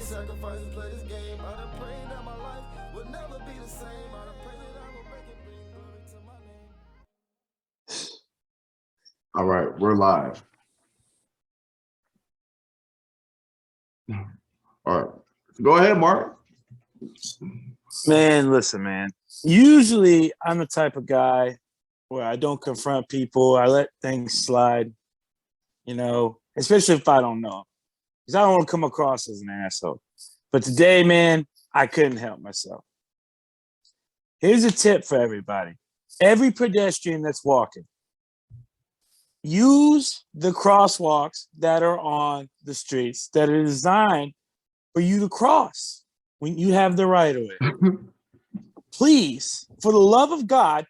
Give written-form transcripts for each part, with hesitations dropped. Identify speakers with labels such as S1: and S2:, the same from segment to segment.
S1: sacrifices, play this game. I done prayed that my life would never be the same. I done prayed that I will make it bring glory to my name.
S2: All right, we're live. All right, go ahead, Mark.
S3: Man, listen, man. Usually, I'm the type of guy where I don't confront people. I let things slide, especially if I don't know them. Because I don't want to come across as an asshole. But today, man, I couldn't help myself. Here's a tip for everybody. Every pedestrian that's walking, use the crosswalks that are on the streets that are designed for you to cross when you have the right of way. Please, for the love of God,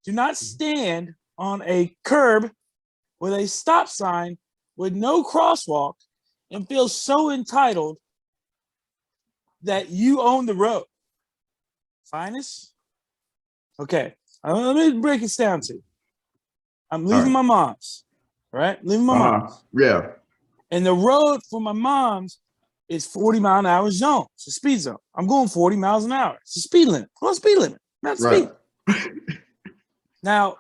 S3: do not stand on a curb with a stop sign with no crosswalk and feel so entitled that you own the road. Finest? Okay, let me break it down to you. I'm leaving my mom's, right? Leaving my mom's.
S2: Yeah.
S3: And the road for my mom's is 40-mile-an-hour zone. It's a speed zone. I'm going 40 miles an hour. It's a speed limit. Well, speed limit, not speed. Now,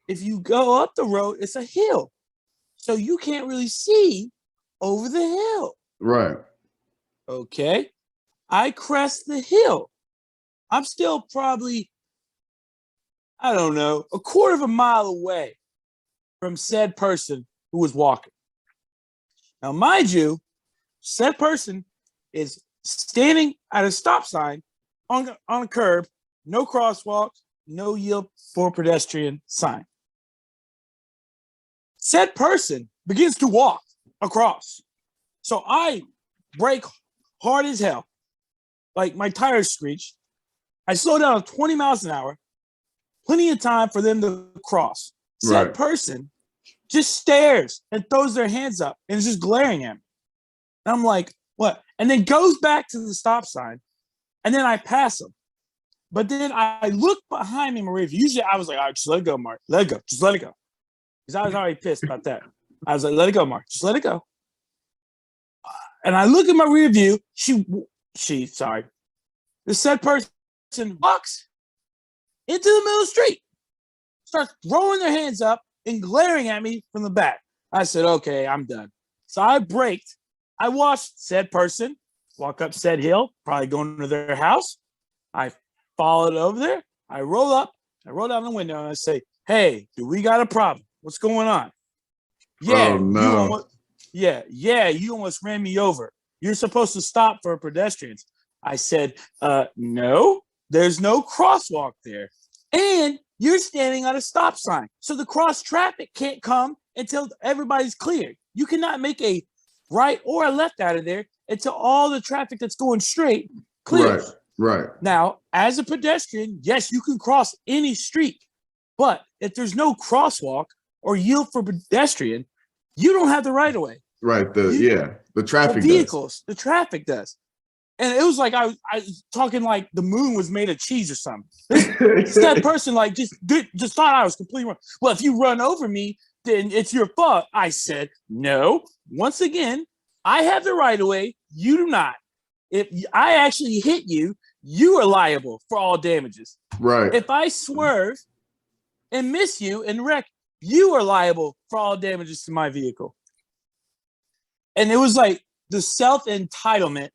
S3: if you go up the road, it's a hill. So you can't really see over the hill.
S2: Right.
S3: Okay. I crest the hill. I'm still probably, I don't know, a quarter of a mile away from said person who was walking. Now, mind you, said person is standing at a stop sign on a curb, no crosswalk, no yield for pedestrian sign. Said person begins to walk across. So I brake hard as hell, like my tires screeched. I slow down to 20 miles an hour, plenty of time for them to cross. Said person just stares and throws their hands up and is just glaring at me. And I'm like, what? And then goes back to the stop sign, and then I pass him. But then I look behind me in my rear view. Usually I was like, all right, just let it go, Mark. Let it go. Just let it go. Because I was already pissed about that. I was like, let it go, Mark. Just let it go. And I look at my rear view. The said person walks into the middle of the street, starts throwing their hands up and glaring at me from the back. I said, okay, I'm done. So I braked. I watched said person walk up said hill, probably going to their house. I followed over there. I roll up. I roll down the window and I say, hey, do we got a problem? What's going on? Yeah,
S2: oh, no.
S3: You almost ran me over. You're supposed to stop for pedestrians. I said, no, there's no crosswalk there. And you're standing at a stop sign. So the cross traffic can't come until everybody's cleared. You cannot make a right or a left out of there until all the traffic that's going straight clears.
S2: Right.
S3: Now, as a pedestrian, yes, you can cross any street. But if there's no crosswalk or yield for pedestrian, you don't have the right of way.
S2: Right. The traffic
S3: vehicles, the traffic does. And it was like I was talking like the moon was made of cheese or something. That person just thought I was completely wrong. Well, if you run over me, then it's your fault. I said, no. Once again, I have the right of way. You do not. If I actually hit you, you are liable for all damages.
S2: Right.
S3: If I swerve and miss you and wreck, you are liable for all damages to my vehicle. And it was like the self-entitlement.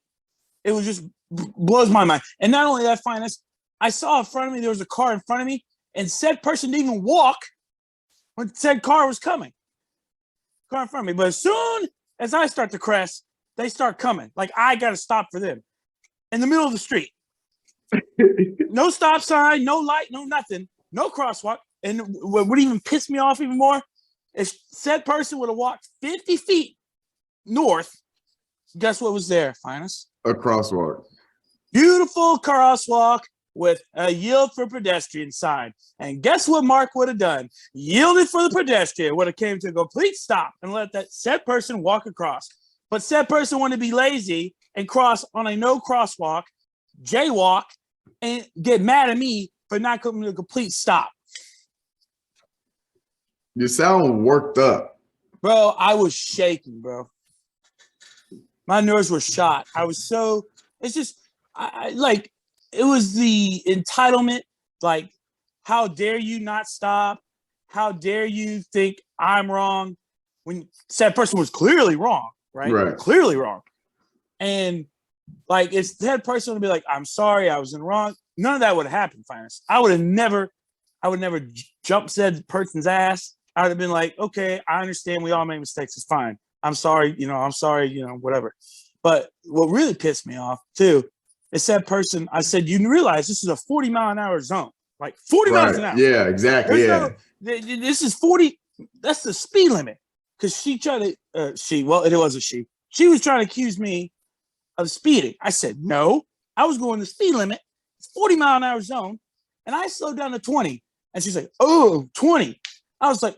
S3: It was just blows my mind. And not only that, Finest, I saw in front of me, there was a car in front of me, and said person didn't even walk when said car was coming. Car in front of me. But as soon as I start to crest, they start coming. Like I got to stop for them in the middle of the street. No stop sign, no light, no nothing, no crosswalk. And what would even piss me off even more, if said person would have walked 50 feet north, guess what was there, Finest?
S2: A crosswalk.
S3: Beautiful crosswalk with a yield for pedestrian sign. And guess what Mark would have done? Yielded for the pedestrian, would have came to a complete stop and let that said person walk across. But said person wanted to be lazy and cross on a no crosswalk, jaywalk, and get mad at me for not coming to a complete stop.
S2: You sound worked up.
S3: Bro, I was shaking, bro. My nerves were shot. I was so. It's just like it was the entitlement. Like, how dare you not stop? How dare you think I'm wrong when said person was clearly wrong, right?
S2: Right.
S3: Clearly wrong. And like, if that person would be like, I'm sorry, I was in wrong. None of that would have happened, Finest. I would never jump said person's ass. I would have been like, okay, I understand. We all make mistakes. It's fine. I'm sorry. I'm sorry, whatever. But what really pissed me off too, is that person, I said, you realize this is a 40-mile-an-hour zone. Like 40 miles an hour.
S2: Yeah, exactly.
S3: This is 40. That's the speed limit. Because she tried to, it wasn't she. She was trying to accuse me of speeding. I said, no, I was going the speed limit. It's 40-mile-an-hour zone. And I slowed down to 20. And she's like, oh, 20. I was like,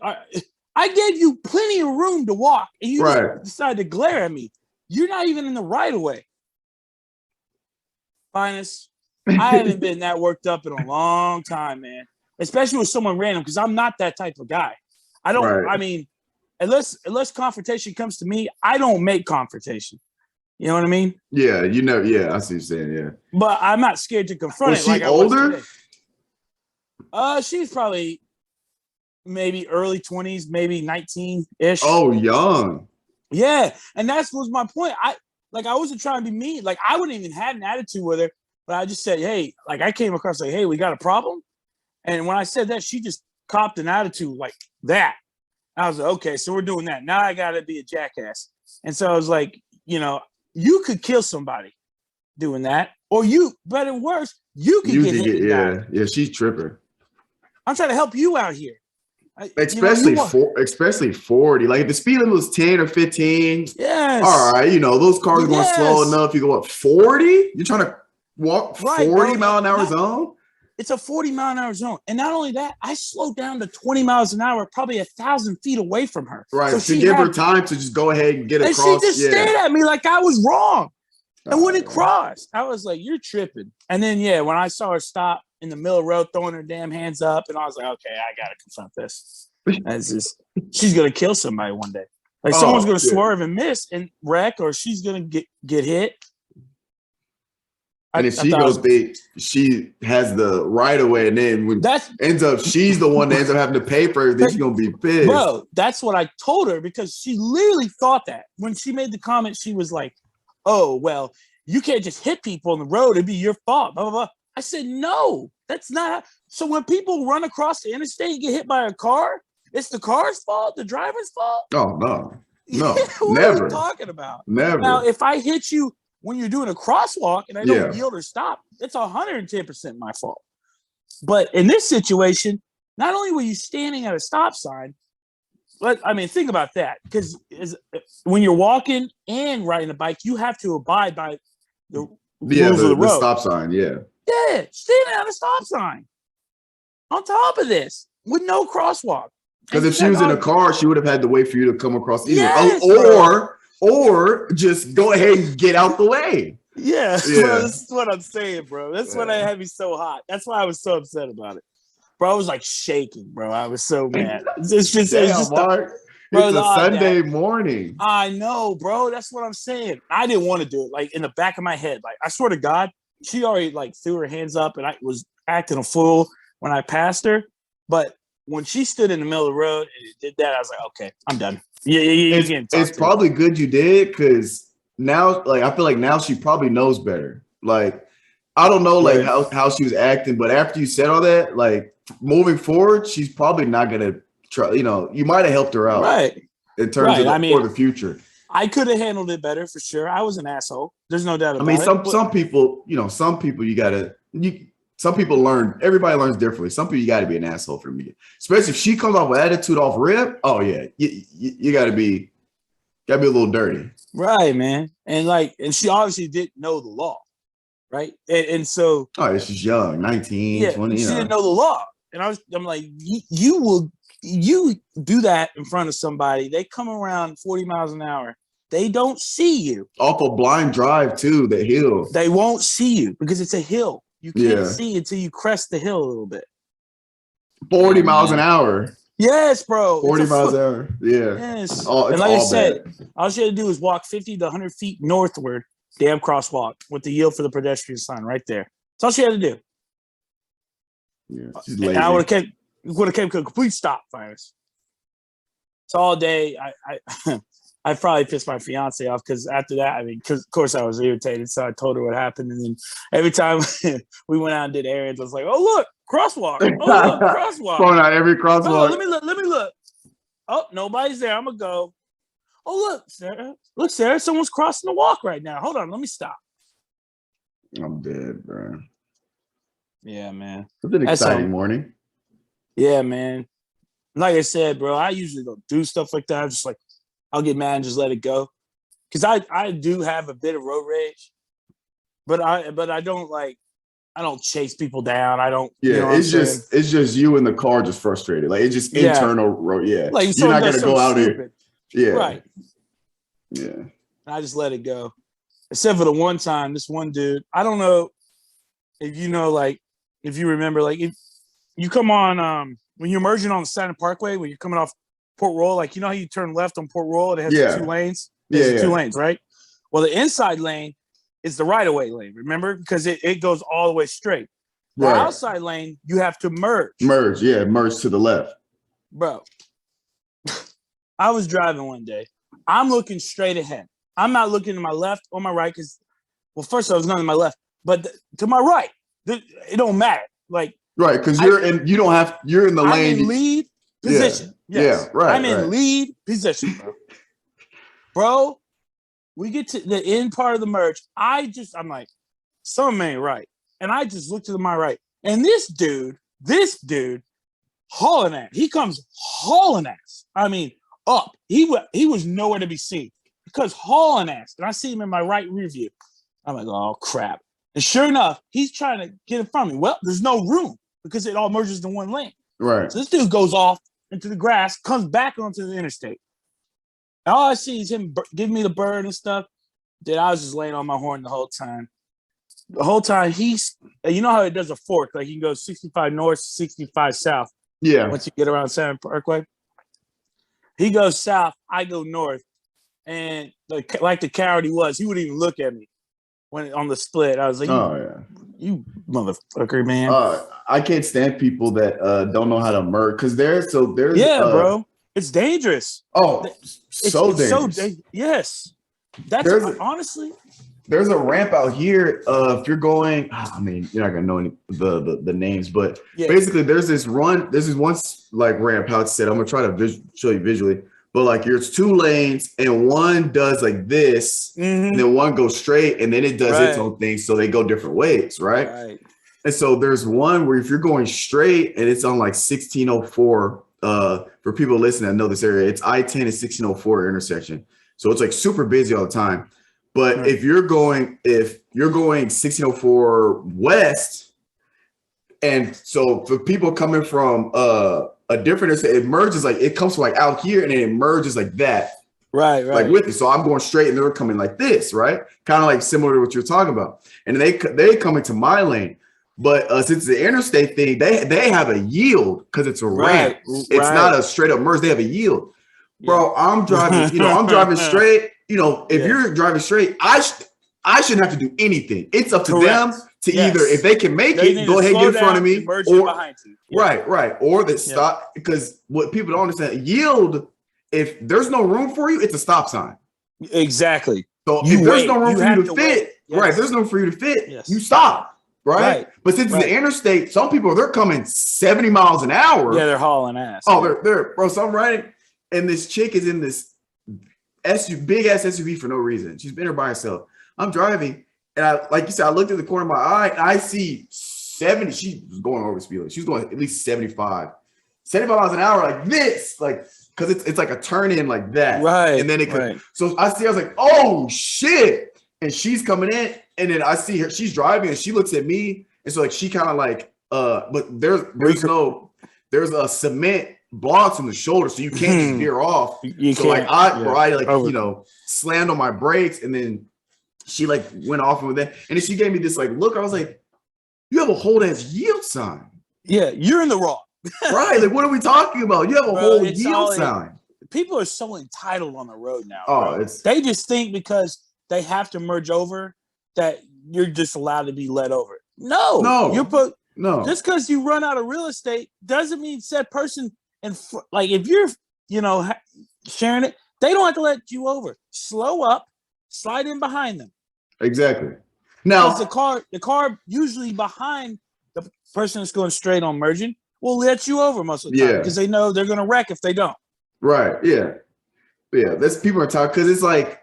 S3: I gave you plenty of room to walk. And you just decided to glare at me. You're not even in the right of way. Finest. I haven't been that worked up in a long time, man. Especially with someone random, because I'm not that type of guy. I don't. Right. I mean, unless confrontation comes to me, I don't make confrontation. You know what I mean?
S2: Yeah, I see what you're saying. Yeah,
S3: but I'm not scared to confront
S2: Was
S3: it.
S2: she
S3: like
S2: older?
S3: She's probably maybe early 20s, maybe 19-ish.
S2: Oh, young.
S3: Yeah, and that was my point. I wasn't trying to be mean. Like, I wouldn't even had an attitude with her. But I just said, hey, like I came across like, hey, we got a problem. And when I said that, she just copped an attitude like that. I was like, okay, so we're doing that. Now I got to be a jackass. And so I was like, you could kill somebody doing that. Or better worse, you could get hit.
S2: Yeah, she's tripping.
S3: I'm trying to help you out here.
S2: Especially 40. Like if the speed limit was 10 or 15.
S3: Yes.
S2: All right, those cars are going slow enough. You go up 40? You're trying to walk 40-mile-an-hour zone?
S3: It's a 40-mile-an-hour zone. And not only that, I slowed down to 20 miles an hour, probably 1,000 feet away from her.
S2: Right, so to give her time to just go ahead and get across.
S3: And she just stared at me like I was wrong. And when it crossed, I was like, you're tripping. And then, when I saw her stop in the middle of the road, throwing her damn hands up, and I was like, okay, I got to confront this. She's going to kill somebody one day. Like someone's going to swerve and miss and wreck, or she's going to get hit.
S2: And if she goes big, she has the right of way, and then when she's the one that ends up having to pay for everything, she's gonna be pissed.
S3: Bro, that's what I told her, because she literally thought that. When she made the comment, she was like, oh, well, you can't just hit people on the road, it'd be your fault, blah, blah, blah. I said, no, that's not. So when people run across the interstate and get hit by a car, it's the car's fault, the driver's fault?
S2: Oh, no,
S3: what
S2: never.
S3: are you talking about?
S2: Never.
S3: Now, if I hit you when you're doing a crosswalk and I don't yield or stop, it's 110% my fault. But in this situation, not only were you standing at a stop sign, but I mean, think about that. Because when you're walking and riding a bike, you have to abide by the rules of the road.
S2: The stop sign, yeah.
S3: Yeah, standing at a stop sign. On top of this, with no crosswalk.
S2: Because if she was in a car, she would have had to wait for you to come across either.
S3: Yes,
S2: or just go ahead and get out the way.
S3: Yeah. Bro, this is what I'm saying, bro. That's what had me so hot. That's why I was so upset about it. Bro, I was like shaking, bro. I was so mad. It's just
S2: Mark. Bro, it's a Sunday morning.
S3: I know, bro. That's what I'm saying. I didn't want to do it. Like in the back of my head, like I swear to God, she already like threw her hands up, and I was acting a fool when I passed her. But when she stood in the middle of the road and did that, I was like, okay, I'm done. Yeah.
S2: It's probably good you did, because now, like, I feel like now she probably knows better. Like, I don't know, like how she was acting, but after you said all that, like, moving forward, she's probably not gonna try. You might have helped her out,
S3: right?
S2: In terms of for the future.
S3: I could have handled it better for sure. I was an asshole. There's no doubt about
S2: it.
S3: Some
S2: people, some people learn. Everybody learns differently. Some people, you got to be an asshole for me, especially if she comes off with attitude off rip. Oh yeah, you got to be a little dirty,
S3: right, man? And she obviously didn't know the law, right? And so,
S2: she's young, 19, 20.
S3: She didn't know the law, and I'm like, you do that in front of somebody. They come around 40 miles an hour. They don't see you
S2: off a blind drive too. The hill.
S3: They won't see you because it's a hill. You can't see until you crest the hill a little bit.
S2: 40 miles an hour.
S3: Yes, bro.
S2: 40 miles an hour. Yeah.
S3: Yes.
S2: It's
S3: And like I
S2: all
S3: said,
S2: bad.
S3: all you had to do is walk 50 to 100 feet northward, damn crosswalk with the yield for the pedestrian sign right there. That's all she had to do.
S2: Yeah, she's
S3: And I would
S2: lazy.
S3: have kept a complete stop, Finance. So all day, I probably pissed my fiance off because after that, I mean, because of course I was irritated. So I told her what happened, and then every time we went out and did errands, I was like, "Oh look, crosswalk! Oh look, crosswalk!
S2: Going out every
S3: Oh,
S2: crosswalk.
S3: let me look! Let me look! Oh, nobody's there. I'm gonna go. Oh look, Sarah! Look, Sarah! Someone's crossing the walk right now. Hold on, let me stop."
S2: I'm dead, bro.
S3: Yeah, man.
S2: It's an
S3: That's
S2: exciting
S3: all.
S2: morning.
S3: Yeah, man. Like I said, bro, I usually don't do stuff like that. I'm just like, I'll get mad and just let it go. Because I do have a bit of road rage, but I don't like, I don't chase people down. I don't, you know
S2: Yeah,
S3: what I'm saying?
S2: it's just you in the car just frustrated. Like it's just
S3: Yeah.
S2: internal road. Yeah.
S3: Like if
S2: You're
S3: someone
S2: not
S3: does
S2: gonna go
S3: something
S2: out
S3: stupid,
S2: here. Yeah.
S3: right?
S2: Yeah.
S3: And I just let it go. Except for the one time, this one dude, I don't know if you know, like, if you remember, like, if you come on, when you're merging on the Saturn Parkway, when you're coming off Port Royal, like, you know how you turn left on Port Royal, it has
S2: Yeah.
S3: the 2 lanes?
S2: Yeah,
S3: There's the 2
S2: yeah.
S3: lanes, right? Well, the inside lane is the right of way lane, remember? Because it goes all the way straight. The
S2: Right.
S3: outside lane, you have to merge.
S2: Merge, yeah, merge to the left.
S3: Bro, I was driving one day. I'm looking straight ahead. I'm not looking to my left or my right because, well, first I was not to my left, but to my right. It don't matter. Like,
S2: Right, because you're in the
S3: I'm
S2: lane.
S3: in lead position.
S2: Yeah,
S3: Yes.
S2: yeah, right,
S3: I'm in
S2: right.
S3: lead position, bro. Bro, we get to the end part of the merge. I'm like, something ain't right. And I just look to my right. And this dude, hauling ass. He comes hauling ass. I mean, up. He was nowhere to be seen because hauling ass. And I see him in my right rear view. I'm like, oh crap. And sure enough, he's trying to get in front of me. Well, there's no room because it all merges in one lane.
S2: Right.
S3: So this dude goes off into the grass, comes back onto the interstate. And all I see is him giving me the bird and stuff. Dude, I was just laying on my horn the whole time. The whole time you know how it does a fork, like you can go 65 north, 65 south.
S2: Yeah.
S3: Once you get around Saturn Parkway, he goes south, I go north, and like the coward he was, he wouldn't even look at me when on the split. I was like,
S2: Oh yeah.
S3: You motherfucker, man.
S2: I can't stand people that don't know how to merge because there's
S3: bro. It's dangerous.
S2: Oh,
S3: It's
S2: dangerous.
S3: Yes. That's honestly.
S2: There's a ramp out here. If you're going, I mean, you're not gonna know any the names, but basically, there's this one like ramp. How it's set. I'm gonna try to show you visually, but like there's 2 lanes, and one does like this, and then one goes straight, and then it does its own thing. So they go different ways, right? And so there's one where if you're going straight, and it's on like 1604. For people listening that know this area, it's I-10 and 1604 intersection. So it's like super busy all the time. But if you're going 1604 west, and so for people coming from a different interstate, it merges like it comes from like out here and then it merges like that.
S3: Right.
S2: Like with it. So I'm going straight and they're coming like this, right? Kind of like similar to what you're talking about. And they come into my lane. But since the interstate thing, they have a yield because it's a ramp. It's not a straight up merge. They have a yield. Bro, I'm driving, I'm driving straight. If you're driving straight, I shouldn't have to do anything. It's up to them to either, if they can make it, go ahead and get in front of me. Or behind you. Right. Or they stop, because what people don't understand, yield, if there's no room for you, it's a stop sign.
S3: Exactly.
S2: So if there's no room for you to fit, if there's no room for you to fit, you stop. Right. But since it's the interstate, some people, they're coming 70 miles an hour.
S3: Yeah, they're hauling ass.
S2: Oh, they're bro. So I'm riding, and this chick is in this big ass SUV for no reason. She's been there by herself. I'm driving, and I, like you said, I looked at the corner of my eye, and I see 70. She was going over speed limit. She was going at least 75 miles an hour, like this, like because it's like a turn in like that.
S3: Right.
S2: And then it could. So I was like, oh shit. And she's coming in, and then I see her. She's driving, and she looks at me, and so like she kind of like, but there's a cement blocks on the shoulder, so you can't just veer off. Like I slammed on my brakes, and then she like went off with that, and then she gave me this like look. I was like, you have a whole ass yield sign.
S3: Yeah, you're in the wrong.
S2: Right. Like, what are we talking about? You have a
S3: Bro,
S2: whole
S3: it's
S2: yield
S3: all-
S2: sign.
S3: People are so entitled on the road now.
S2: Oh,
S3: Bro.
S2: it's
S3: They just think because they have to merge over that you're just allowed to be let over. No, you're put
S2: no.
S3: just because you run out of real estate doesn't mean said person and like if you're sharing it, they don't have to let you over. Slow up, slide in behind them.
S2: Exactly. Now
S3: Because the car usually behind the person that's going straight on merging will let you over most of the time because they know they're going to wreck if they don't.
S2: Right. Yeah. Yeah. That's people are talking because it's like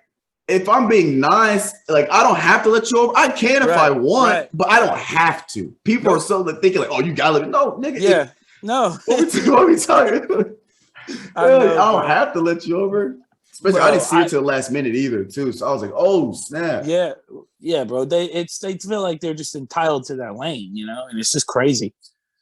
S2: if I'm being nice, like I don't have to let you over. I can if I want, but I don't have to. People are so thinking like, oh, you gotta let me. No, nigga.
S3: Yeah. No.
S2: What are we talking? I don't have to let you over. Especially I didn't see it till the last minute either, too. So I was like, oh snap.
S3: Yeah, bro. They feel like they're just entitled to that lane, and it's just crazy.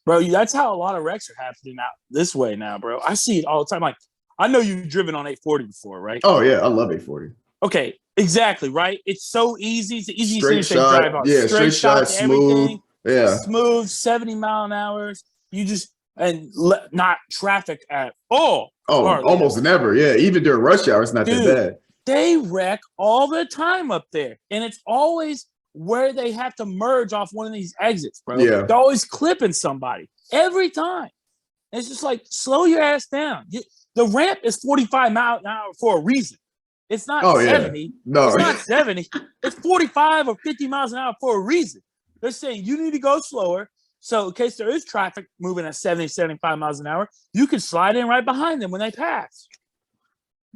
S3: Bro, that's how a lot of wrecks are happening out this way now, bro. I see it all the time. Like, I know you've driven on 840 before, right?
S2: Oh yeah, I love 840.
S3: Okay, exactly, right? It's so easy. It's the easiest
S2: straight shot,
S3: drive on.
S2: Yeah, straight shot, smooth. Yeah.
S3: Smooth, 70 mile an hour. You just not traffic at all.
S2: Oh, almost never. Yeah, even during rush hour, it's not that bad.
S3: They wreck all the time up there, and it's always where they have to merge off one of these exits, bro.
S2: Yeah,
S3: they're always clipping somebody every time. And it's just like slow your ass down. The ramp is 45 miles an hour for a reason. It's not 70. Yeah. No, it's not 70. It's 45 or 50 miles an hour for a reason. They're saying you need to go slower. So in case there is traffic moving at 70, 75 miles an hour, you can slide in right behind them when they pass.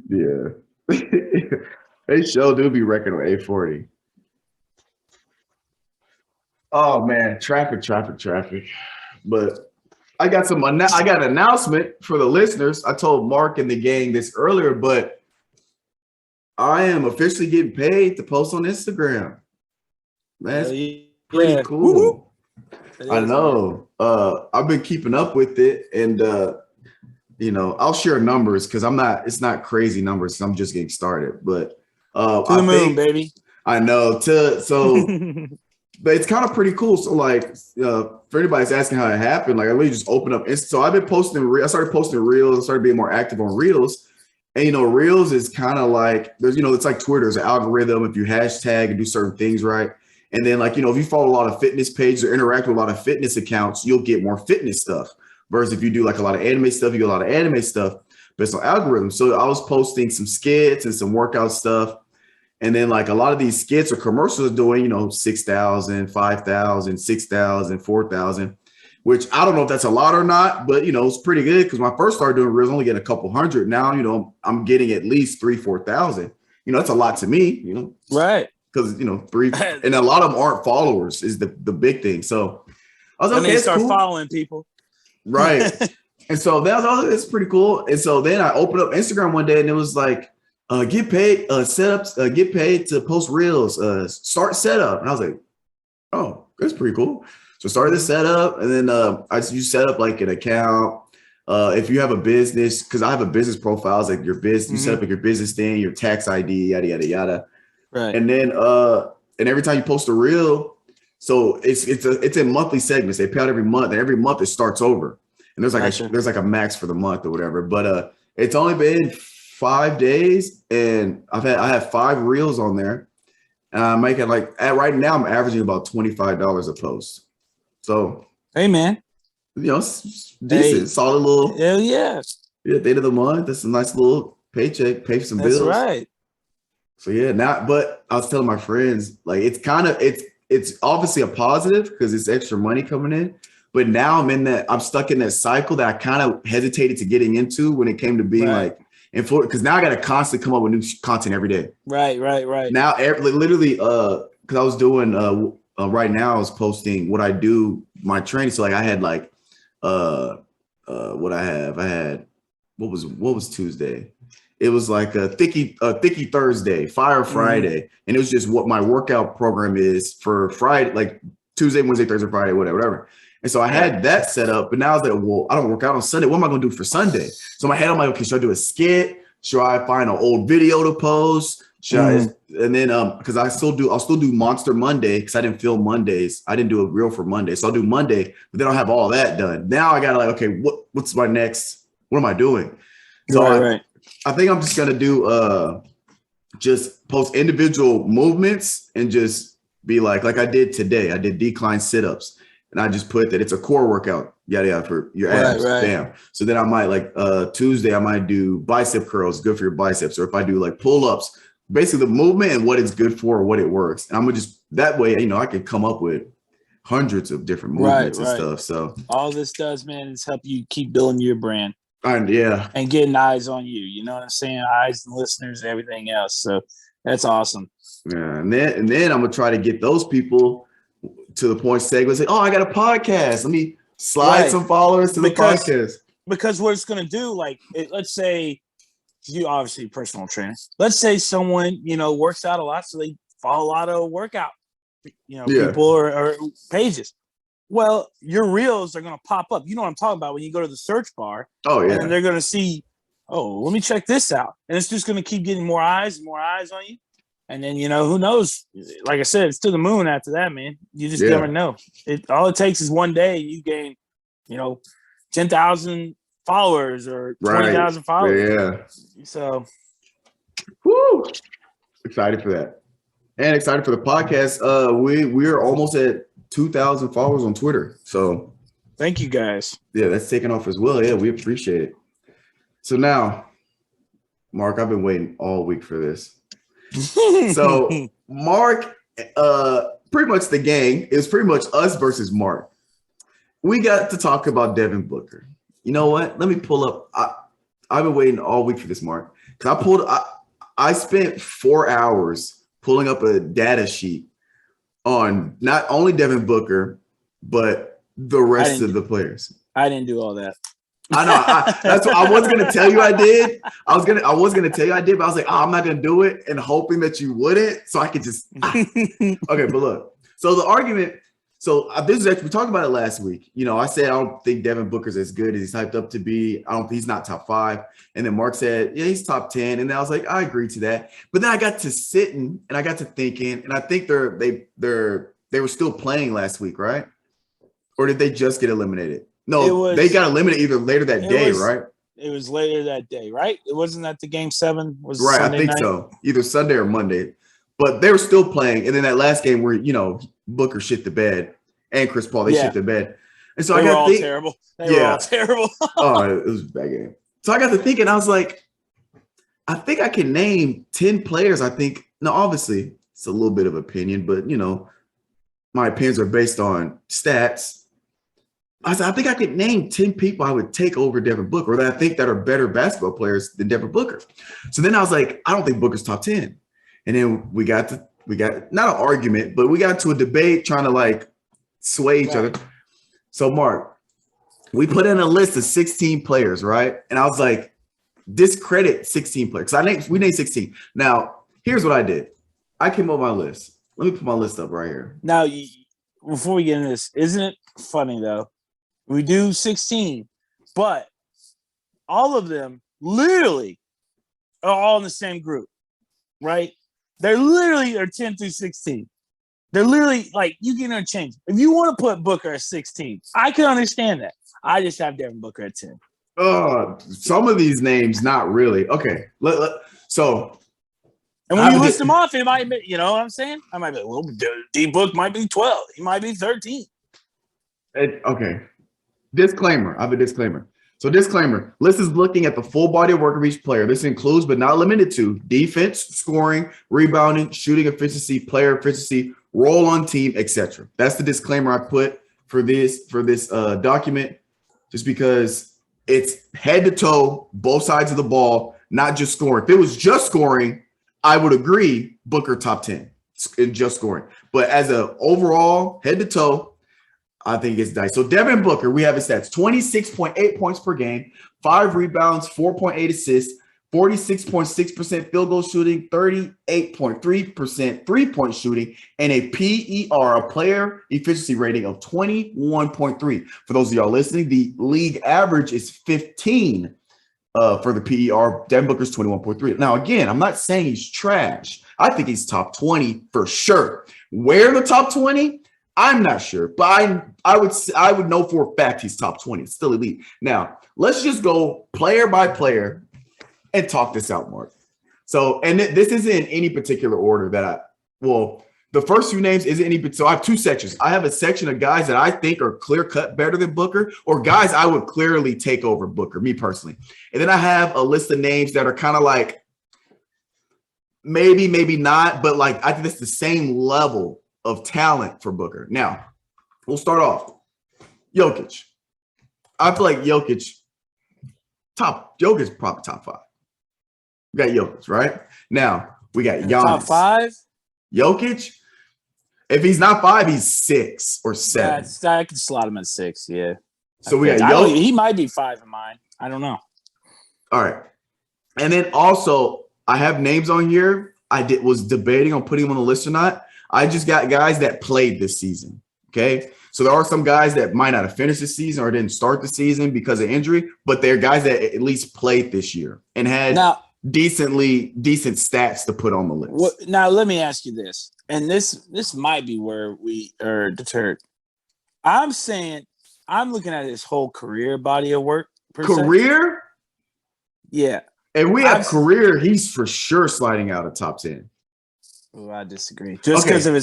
S2: Yeah. They sure do be wrecking on 840. Oh man, traffic. But I got an announcement for the listeners. I told Mark and the gang this earlier, but I am officially getting paid to post on Instagram. That's pretty cool. Woo-hoo. I know. I've been keeping up with it, and I'll share numbers because it's not crazy numbers. I'm just getting started, but
S3: to the moon, baby.
S2: I know. But it's kind of pretty cool. So like, for anybody that's asking how it happened, like I really just opened up. So I've been posting. I started posting Reels. I started being more active on Reels. And Reels is kind of like there's it's like Twitter. There's an algorithm. If you hashtag and do certain things right. And then like, if you follow a lot of fitness pages or interact with a lot of fitness accounts, you'll get more fitness stuff. Versus if you do like a lot of anime stuff, you get a lot of anime stuff, but it's on algorithms. So I was posting some skits and some workout stuff. And then like a lot of these skits or commercials are doing, 6,000, 5,000, 6,000, 4,000, which I don't know if that's a lot or not, but it's pretty good. Cause when I first started doing Reels, only getting a couple hundred. Now, I'm getting at least 3,000, 4,000. That's a lot to me,
S3: Right.
S2: Because three and a lot of them aren't followers is the big thing. So I was like, okay,
S3: start following people,
S2: right? And so it's pretty cool. And so then I opened up Instagram one day and it was like, get paid, setups, get paid to post Reels, start setup. And I was like, oh, that's pretty cool. So started the setup, and then you set up like an account. If you have a business, because I have a business profile, it's like your business, you set up like your business thing, your tax ID, yada yada yada.
S3: Right.
S2: And then and every time you post a reel, so it's in monthly segments. They pay out every month, and every month it starts over. And there's like a max for the month or whatever. But it's only been 5 days, and I have 5 reels on there. And I'm making right now I'm averaging about $25 a post. So
S3: hey man,
S2: it's decent, solid little.
S3: Hell yeah.
S2: Yeah, at the end of the month, that's a nice little paycheck, pay for some bills.
S3: That's right.
S2: So yeah, but I was telling my friends, like it's obviously a positive because it's extra money coming in. But now I'm stuck in that cycle that I kind of hesitated to getting into when it came to being because now I got to constantly come up with new content every day. Right. Now, literally, because I was doing right now, I was posting what I do, my training. So like I had what I had, what was Tuesday? It was like a thicky Thursday, fire Friday. And it was just what my workout program is for Friday, like Tuesday, Wednesday, Thursday, Friday, whatever. And so I had that set up, but now I was like, well, I don't work out on Sunday. What am I going to do for Sunday? So in my head, I'm like, okay, should I do a skit? Should I find an old video to post? And then because I'll still do Monster Monday because I didn't film Mondays. I didn't do a reel for Monday, so I'll do Monday, but then I'll have all that done. Now I gotta okay, what's my next? What am I doing? So I think I'm just gonna do just post individual movements and just be like I did today. I did decline sit-ups and I just put that it's a core workout, yada yada for your abs. Bam. So then I might Tuesday I might do bicep curls, good for your biceps, or if I do like pull-ups. Basically the movement and what it's good for, what it works. And I'm gonna just that way, I can come up with hundreds of different movements and stuff. So
S3: all this does, man, is help you keep building your brand.
S2: And
S3: getting eyes on you. You know what I'm saying? Eyes and listeners and everything else. So that's awesome.
S2: Yeah, and then I'm gonna try to get those people to the point segment say, oh, I got a podcast. Let me slide some followers to the podcast.
S3: Because what it's gonna do, let's say you obviously personal trainer. Let's say someone, works out a lot, so they follow a lot of workout, people or pages. Well, your reels are going to pop up. You know what I'm talking about when you go to the search bar.
S2: Oh, yeah.
S3: And they're going to see, let me check this out. And it's just going to keep getting more eyes on you. And then, who knows? Like I said, it's to the moon after that, man. You just never know. All it takes is one day you gain, 10,000 followers or 20,000 followers.
S2: Yeah.
S3: So,
S2: whoo, excited for that, and excited for the podcast. We're almost at 2,000 followers on Twitter. So,
S3: thank you guys.
S2: Yeah, that's taking off as well. Yeah, we appreciate it. So now, Mark, I've been waiting all week for this. So, Mark, pretty much the gang is pretty much us versus Mark. We got to talk about Devin Booker. You know what? Let me pull up. I've been waiting all week for this, Mark. Because I spent 4 hours pulling up a data sheet on not only Devin Booker, but the rest of the players.
S3: I didn't do all that.
S2: I know. That's what I was gonna tell you I did. I was gonna tell you I did, but I was like, I'm not gonna do it, and hoping that you wouldn't, so I could just. Okay, but look. So the argument. So this is actually, we talked about it last week. I said I don't think Devin Booker's as good as he's hyped up to be. He's not top 5. And then Mark said, yeah, he's top 10. And I was like, I agree to that. But then I got to sitting and I got to thinking, and I think they were still playing last week, right? Or did they just get eliminated? No, they got eliminated either later that day, right?
S3: It was later that day, right? It wasn't that the game 7 was
S2: right.
S3: Sunday
S2: I think
S3: night?
S2: So, either Sunday or Monday. But they were still playing. And then that last game where, Booker shit the bed and Chris Paul, they shit the bed. And so
S3: they were all terrible. They were all terrible.
S2: Oh, it was a bad game. So I got to thinking, I was like, I think I can name 10 players. I think, now obviously it's a little bit of opinion, but my opinions are based on stats. I said, I think I could name 10 people I would take over Devin Booker, or that I think that are better basketball players than Devin Booker. So then I was like, I don't think Booker's top 10. And then we got not an argument, but we got to a debate trying to sway each other. So Mark, we put in a list of 16 players, right? And I was like, discredit 16 players. We named 16. Now, here's what I did. I came up with my list. Let me put my list up right here.
S3: Now, before we get into this, isn't it funny though? We do 16, but all of them literally are all in the same group, right? They literally are 10 through 16. They're literally you can interchange. If you want to put Booker at 16, I can understand that. I just have Devin Booker at 10.
S2: Some of these names, not really. Okay. So.
S3: And when you list them off, it might be, you know what I'm saying? I might be, well, D-Book might be 12. He might be 13.
S2: Okay. Disclaimer. I have a disclaimer. So disclaimer, list is looking at the full body of work of each player. This includes, but not limited to, defense, scoring, rebounding, shooting efficiency, player efficiency, role on team, etc. That's the disclaimer I put for this document, just because it's head to toe, both sides of the ball, not just scoring. If it was just scoring, I would agree Booker top 10 in just scoring. But as an overall head to toe, I think it's dice. So Devin Booker, we have his stats: 26.8 points per game, 5 rebounds, 4.8 assists, 46.6% field goal shooting, 38.3% three-point shooting, and a PER, a player efficiency rating of 21.3. For those of y'all listening, the league average is 15. for the PER. Devin Booker's 21.3. Now, again, I'm not saying he's trash. I think he's top 20 for sure. Where in the top 20? I'm not sure, but I would know for a fact he's top 20. It's still elite. Now, let's just go player by player and talk this out, Mark. So, and this isn't in any particular order the first few names isn't any, so I have two sections. I have a section of guys that I think are clear-cut better than Booker, or guys I would clearly take over Booker, me personally. And then I have a list of names that are kind of like maybe not, but like I think it's the same level of talent for Booker. Now, we'll start off. Jokic. I feel like Jokic probably top 5. We got Jokic, right? Now, we got Giannis.
S3: Top 5?
S2: Jokic, if he's not 5, he's 6 or 7.
S3: I can slot him at 6, yeah.
S2: So we got Jokic.
S3: He might be 5 in mine. I don't know.
S2: All right. And then also, I have names on here. Was debating on putting them on the list or not. I just got guys that played this season, okay? So there are some guys that might not have finished the season or didn't start the season because of injury, but they're guys that at least played this year and had decent stats to put on the list.
S3: Now, let me ask you this, and this might be where we are deterred. I'm saying I'm looking at his whole career body of work.
S2: Career?
S3: Yeah.
S2: And we have career, he's for sure sliding out of top 10.
S3: Oh, I disagree. Just because of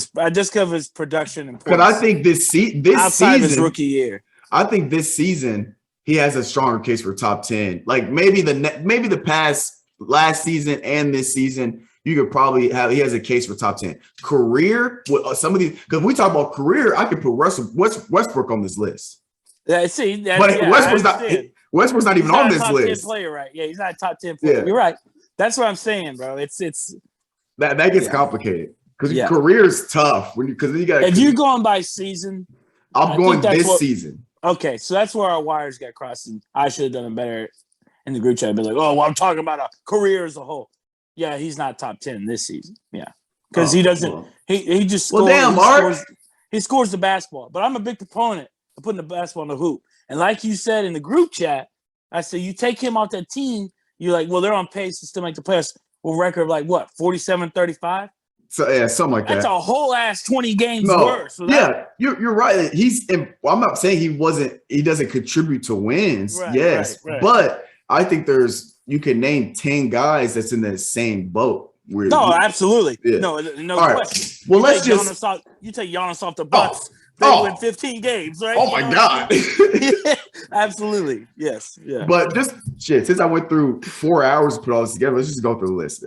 S3: his production and
S2: because I think this season,
S3: his rookie year,
S2: I think this season he has a stronger case for top 10. Like maybe the past last season and this season, you could probably he has a case for top 10. Career with some of these, because we talk about career, I could put Westbrook on this list.
S3: Yeah,
S2: Westbrook's not even on this list.
S3: Top 10 player, right? Yeah, he's not a top 10 player. Yeah. You're right. That's what I'm saying, bro. It's
S2: that gets complicated because career is tough because you got.
S3: If you're going by season,
S2: I'm going this season.
S3: Okay, so that's where our wires got crossed, and I should have done it better in the group chat. I'd be like, "Oh, well, I'm talking about a career as a whole." Yeah, he's not top 10 this season. Yeah, because he doesn't. Well. He just scores.
S2: Well, damn, Mark.
S3: He scores the basketball, but I'm a big proponent of putting the basketball in the hoop. And like you said in the group chat, I said you take him off that team, you're like, well, they're on pace to still make the playoffs. With record of like what, 47-35?
S2: So yeah, something like that.
S3: That's a whole ass 20 games worse. So
S2: you're right. I'm not saying he doesn't contribute to wins. Right, yes. Right. But I think you can name 10 guys that's in the same boat.
S3: Absolutely.
S2: Yeah.
S3: No
S2: all
S3: question.
S2: Right. Well,
S3: you take Giannis off the Bucks. They win 15 games, right?
S2: Oh my God.
S3: Absolutely. Yes. Yeah.
S2: But just since I went through 4 hours to put all this together, let's just go through the list.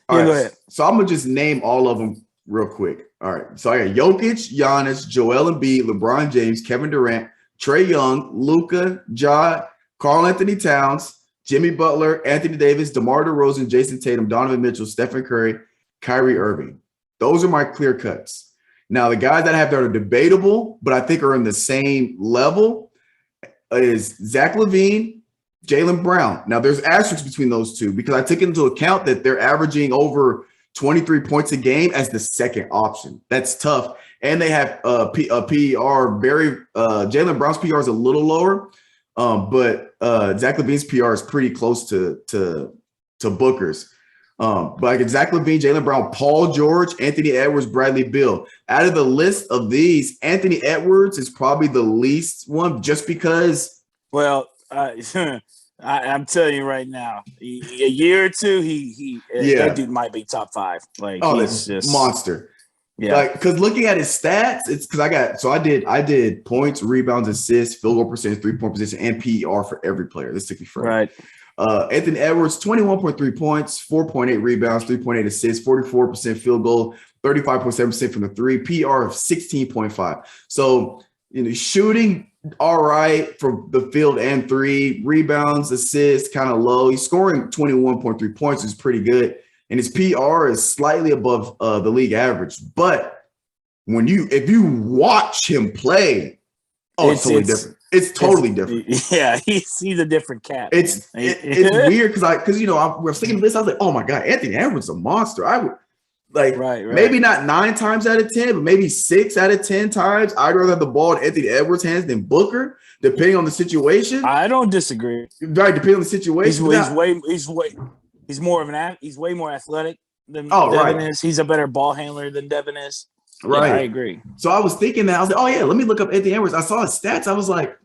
S2: All right.
S3: Go ahead.
S2: So I'm gonna just name all of them real quick. All right. So I got Jokic, Giannis, Joel Embiid, LeBron James, Kevin Durant, Trae Young, Luka, Ja, Karl Anthony Towns, Jimmy Butler, Anthony Davis, DeMar DeRozan, Jason Tatum, Donovan Mitchell, Stephen Curry, Kyrie Irving. Those are my clear cuts. Now, the guys that are debatable, but I think are in the same level is Zach LaVine, Jaylen Brown. Now, there's asterisks between those two because I took into account that they're averaging over 23 points a game as the second option. That's tough. And they have a PER Jaylen Brown's PR is a little lower, but Zach LaVine's PR is pretty close to Booker's. But like Zach LaVine, Jaylen Brown, Paul George, Anthony Edwards, Bradley Beal. Out of the list of these, Anthony Edwards is probably the least one just because.
S3: Well, I'm telling you right now, a year or two, that dude might be top 5. Like,
S2: he's just monster. Yeah, like because looking at his stats, it's because I did points, rebounds, assists, field goal percentage, 3-point position, and PER for every player. This took me forever.
S3: Right.
S2: Anthony Edwards, 21.3 points, 4.8 rebounds, 3.8 assists, 44% field goal, 35.7% from the three, PR of 16.5. So, shooting all right from the field and three, rebounds, assists, kind of low. He's scoring 21.3 points, is pretty good. And his PR is slightly above the league average. But if you watch him play, it's totally different. It's totally different.
S3: Yeah, he's a different cat.
S2: It's weird because I was thinking of this. I was like, oh my God, Anthony Edwards is a monster. Like
S3: Right.
S2: maybe not 9 times out of 10, but maybe 6 out of 10 times, I'd rather have the ball in Anthony Edwards' hands than Booker, depending on the situation.
S3: I don't disagree.
S2: Right, depending on the situation.
S3: He's more of an he's way more athletic than
S2: Oh,
S3: Devin
S2: right.
S3: is. He's a better ball handler than Devin is.
S2: Right.
S3: Yeah, I agree.
S2: So I was thinking that. I was like, oh, yeah, let me look up Anthony Edwards. I saw his stats. I was like,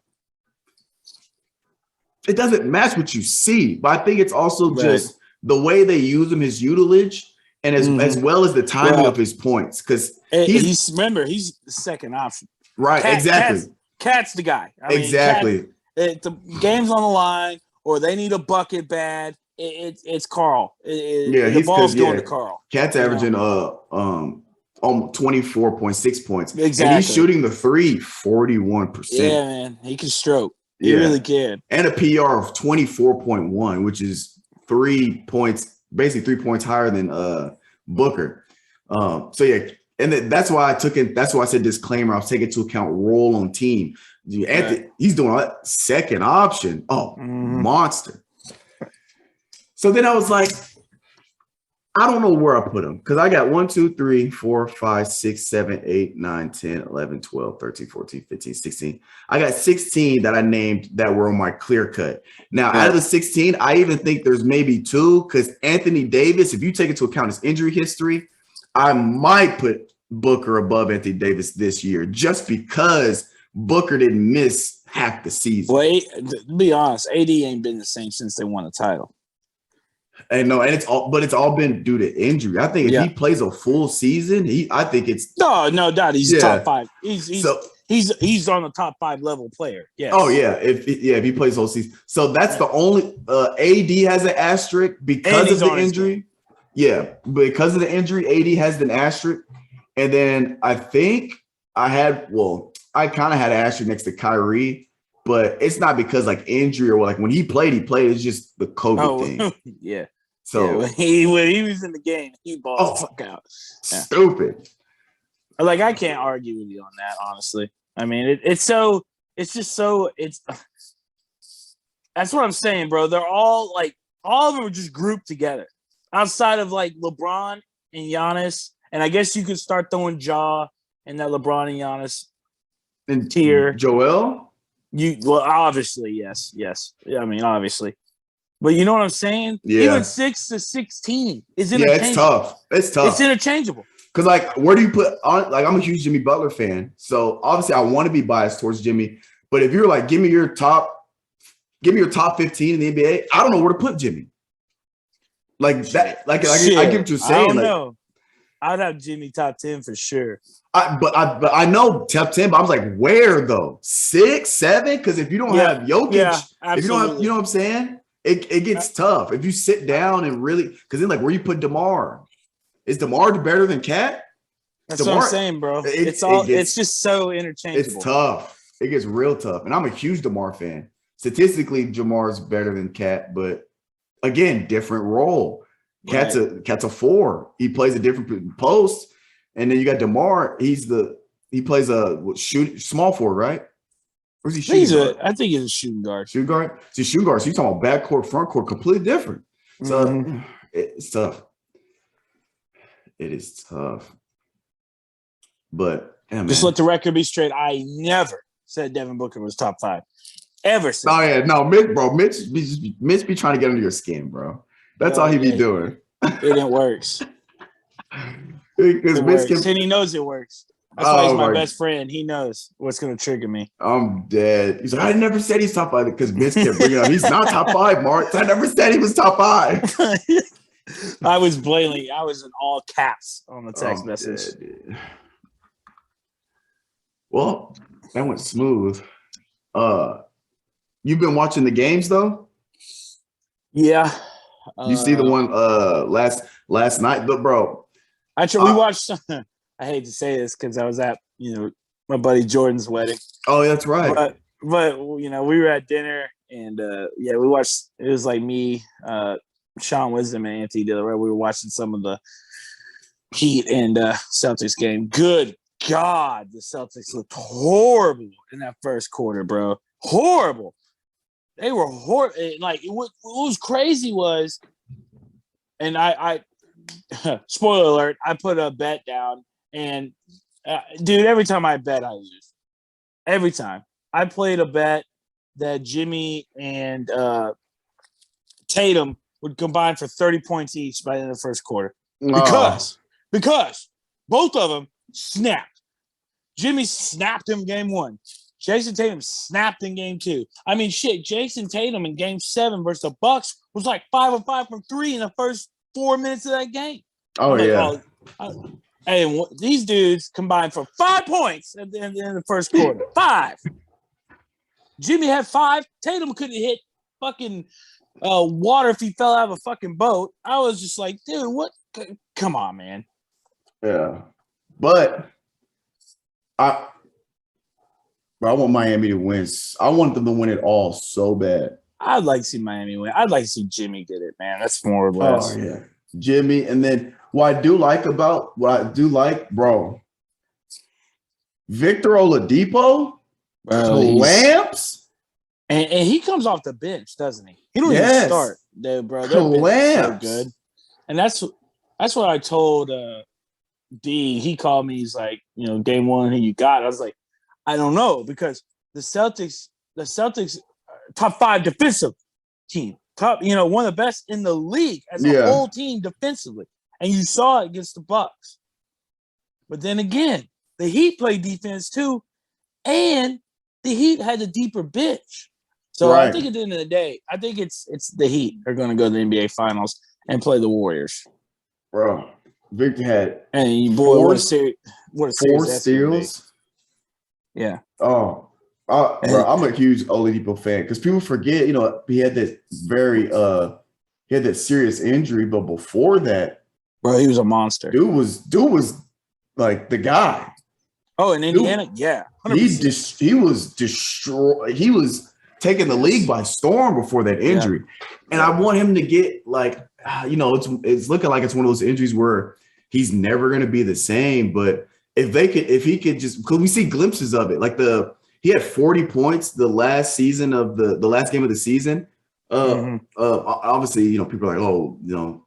S2: it doesn't match what you see. But I think it's also just the way they use him, his utilage, and as well as the timing of his points. Because
S3: he's the second option.
S2: Right, exactly.
S3: Cat's the guy.
S2: Exactly.
S3: The game's on the line, or they need a bucket bad. It's Carl. The ball's going to Carl.
S2: Cat's averaging 24.6 points.
S3: Exactly.
S2: And he's shooting the three 41%.
S3: Yeah, man. He can stroke. He really can.
S2: And a PR of 24.1, which is 3 points, basically 3 points higher than Booker. So yeah, and that's why I took it. That's why I said disclaimer. I was taking into account role on team. Anthony, he's doing a second option. Oh, monster. So then I was like, I don't know where I put him because I got 1, 2, 3, 4, 5, 6, 7, 8, 9, 10, 11, 12, 13, 14, 15, 16. I got 16 that I named that were on my clear cut. Now, out of the 16, I even think there's maybe 2 because Anthony Davis, if you take into account his injury history, I might put Booker above Anthony Davis this year just because Booker didn't miss half the season.
S3: Well, to be honest, AD ain't been the same since they won the title.
S2: And no, and it's all been due to injury. I think if he plays a full season, I think it's
S3: no doubt he's top 5. He's on the top 5 level player. Yes.
S2: Oh yeah, if he plays whole season. So that's the only AD has an asterisk because of the injury. Yeah, because of the injury, AD has an asterisk. And then I think I kind of had an asterisk next to Kyrie, but it's not because like injury or like when he played. It's just the COVID thing.
S3: Yeah.
S2: So
S3: when he was in the game, he balled the fuck out. Yeah.
S2: Stupid.
S3: Like I can't argue with you on that, honestly. I mean, that's what I'm saying, bro. They're all of them are just grouped together. Outside of like LeBron and Giannis, and I guess you could start throwing Ja in that LeBron and Giannis tier.
S2: Joel?
S3: Obviously, yes. I mean, obviously. But you know what I'm saying?
S2: Yeah.
S3: Even 6 to 16 is interchangeable.
S2: It's tough.
S3: It's interchangeable.
S2: Because like, where do you put on? Like, I'm a huge Jimmy Butler fan, so obviously I want to be biased towards Jimmy. But if you're like, give me your top 15 in the NBA, I don't know where to put Jimmy. Like that, like I get what you're saying.
S3: I don't know. I'd have Jimmy top 10 for sure.
S2: But I know top 10, but I was like, where though? 6, 7? Because if you don't have Jokic, if you don't have, you know what I'm saying? It gets tough if you sit down and really, because then like where you put DeMar? Is DeMar better than Cat?
S3: That's what I'm saying, bro. It's just so interchangeable.
S2: It's tough. It gets real tough. And I'm a huge DeMar fan. Statistically, Jamar's better than Cat, but again, different role. Cat's a 4. He plays a different post. And then you got DeMar. He plays a small forward, right? Or is he shooting guard?
S3: I think he's a shooting guard.
S2: Shooting guard? See, shooting guard. So you're talking about back court, front court, completely different. So it's tough. It is tough. But
S3: just let the record be straight. I never said Devin Booker was top 5. Ever said.
S2: Oh yeah, no, Mitch be trying to get under your skin, bro. That's all he be doing.
S3: It works.
S2: Because Mitch
S3: and he knows it works. That's why he's my best friend. He knows what's going to trigger me.
S2: I'm dead. He's like, I never said he's top 5 because Mitch kept bringing it up. He's not top 5, Mark. I never said he was top 5.
S3: I was in all caps on the text message.
S2: Dead. Well, that went smooth. You've been watching the games though?
S3: Yeah.
S2: You see the one last night, but bro.
S3: Actually, we watched. I hate to say this because I was at my buddy Jordan's wedding.
S2: Oh, that's right.
S3: But we were at dinner and we watched. It was like me, Sean Wisdom, and Anthony Dillard. We were watching some of the Heat and Celtics game. Good God, the Celtics looked horrible in that first quarter, bro. Horrible. They were horrible. Like what was crazy was, and I spoiler alert, I put a bet down, and dude, every time I bet, I lose. Every time. I played a bet that Jimmy and Tatum would combine for 30 points each by the end of the first quarter. Because both of them snapped. Jimmy snapped him game 1. Jason Tatum snapped in game 2. I mean, shit, Jason Tatum in game 7 versus the Bucks was like 5 of 5 from 3 in the first 4 minutes of that game.
S2: Oh, yeah.
S3: And these dudes combined for 5 points at the end of the first quarter. 5. Jimmy had 5. Tatum couldn't hit fucking water if he fell out of a fucking boat. I was just like, dude, what? Come on, man.
S2: Yeah. But I want Miami to win. I want them to win it all so bad.
S3: I'd like to see Miami win. I'd like to see Jimmy get it, man. That's more or less.
S2: Oh, yeah. Jimmy. And then what I do like, bro, Victor Oladipo, clamps.
S3: And he comes off the bench, doesn't he? He don't even start, dude, bro. So good. And that's what I told D. He called me. He's like, game 1, who you got? I was like, I don't know, because the Celtics, top 5 defensive team, one of the best in the league as a whole team defensively, and you saw it against the Bucks. But then again, the Heat played defense too, and the Heat had a deeper bench. So I think at the end of the day, I think it's the Heat are going to go to the NBA Finals and play the Warriors.
S2: Bro, Victor had
S3: four
S2: steals.
S3: Yeah.
S2: Bro, I'm a huge Oladipo fan because people forget, he had that serious injury, but before that,
S3: bro, he was a monster.
S2: Dude was like the guy.
S3: Oh, in Indiana, yeah,
S2: 100%. He was destroyed. He was taking the league by storm before that injury, and I want him to get it's looking like it's one of those injuries where he's never going to be the same, but. If he could just, because we see glimpses of it, like he had 40 points the last season of the last game of the season. Obviously, people are like,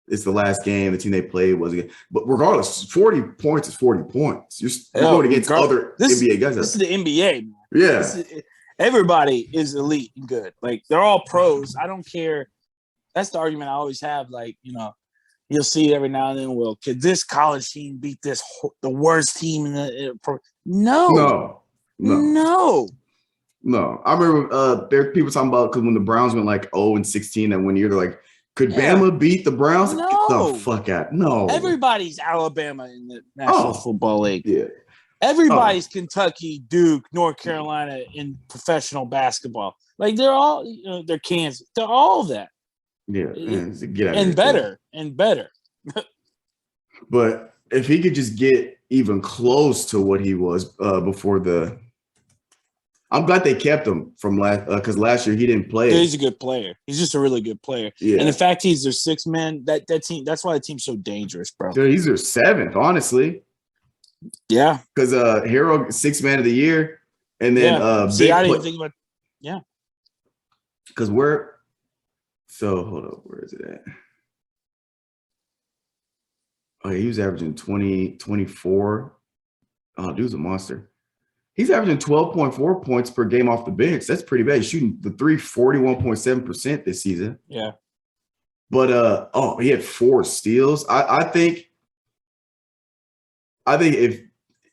S2: it's the last game. The team they played was again, but regardless, 40 points is 40 points. You're going against other NBA guys.
S3: This is the NBA.
S2: Yeah,
S3: everybody is elite and good. Like they're all pros. I don't care. That's the argument I always have. Like you'll see every now and then. Well, could this college team beat the worst team in the pro? No.
S2: I remember there are people talking about because when the Browns went like 0-16 that 1 year, they're like, could Bama beat the Browns?
S3: No.
S2: Get the fuck out. No.
S3: Everybody's Alabama in the National Football League.
S2: Yeah.
S3: Everybody's Kentucky, Duke, North Carolina in professional basketball. Like they're all, they're Kansas. They're all that.
S2: Yeah,
S3: and better.
S2: But if he could just get even close to what he was before I'm glad they kept him from because last year he didn't play.
S3: Yeah, he's a good player. He's just a really good player.
S2: Yeah.
S3: And the fact he's their 6th man, that team, that's why the team's so dangerous, bro.
S2: Dude, he's their 7th, honestly.
S3: Yeah.
S2: Because Hero 6th man of the year, and then
S3: I didn't even think about. Yeah.
S2: Because hold up, where is it at? Oh, yeah, he was averaging 24. Oh, dude's a monster. He's averaging 12.4 points per game off the bench. That's pretty bad. He's shooting the 41.7% this season.
S3: Yeah.
S2: But he had 4 steals. I think if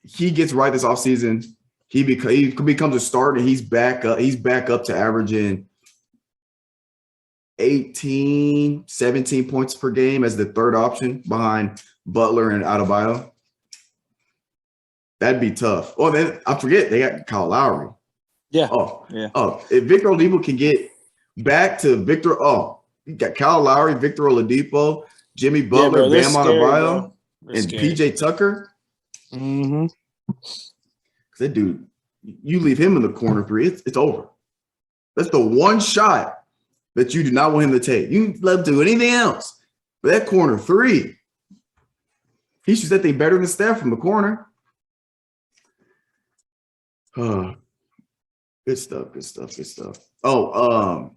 S2: he gets right this offseason, he becomes a starter. He's back up to averaging 18, 17 points per game as the 3rd option behind Butler and Adebayo. That'd be tough. Oh, then I forget they got Kyle Lowry.
S3: Yeah.
S2: If Victor Oladipo can get back to Victor, you got Kyle Lowry, Victor Oladipo, Jimmy Butler, Bam Adebayo, and PJ Tucker.
S3: Mm-hmm.
S2: That dude, you leave him in the corner 3, it's over. That's the one shot that you do not want him to take. You can let him do anything else. But that corner 3, he shoots that thing better than Steph from the corner. Good stuff. Oh,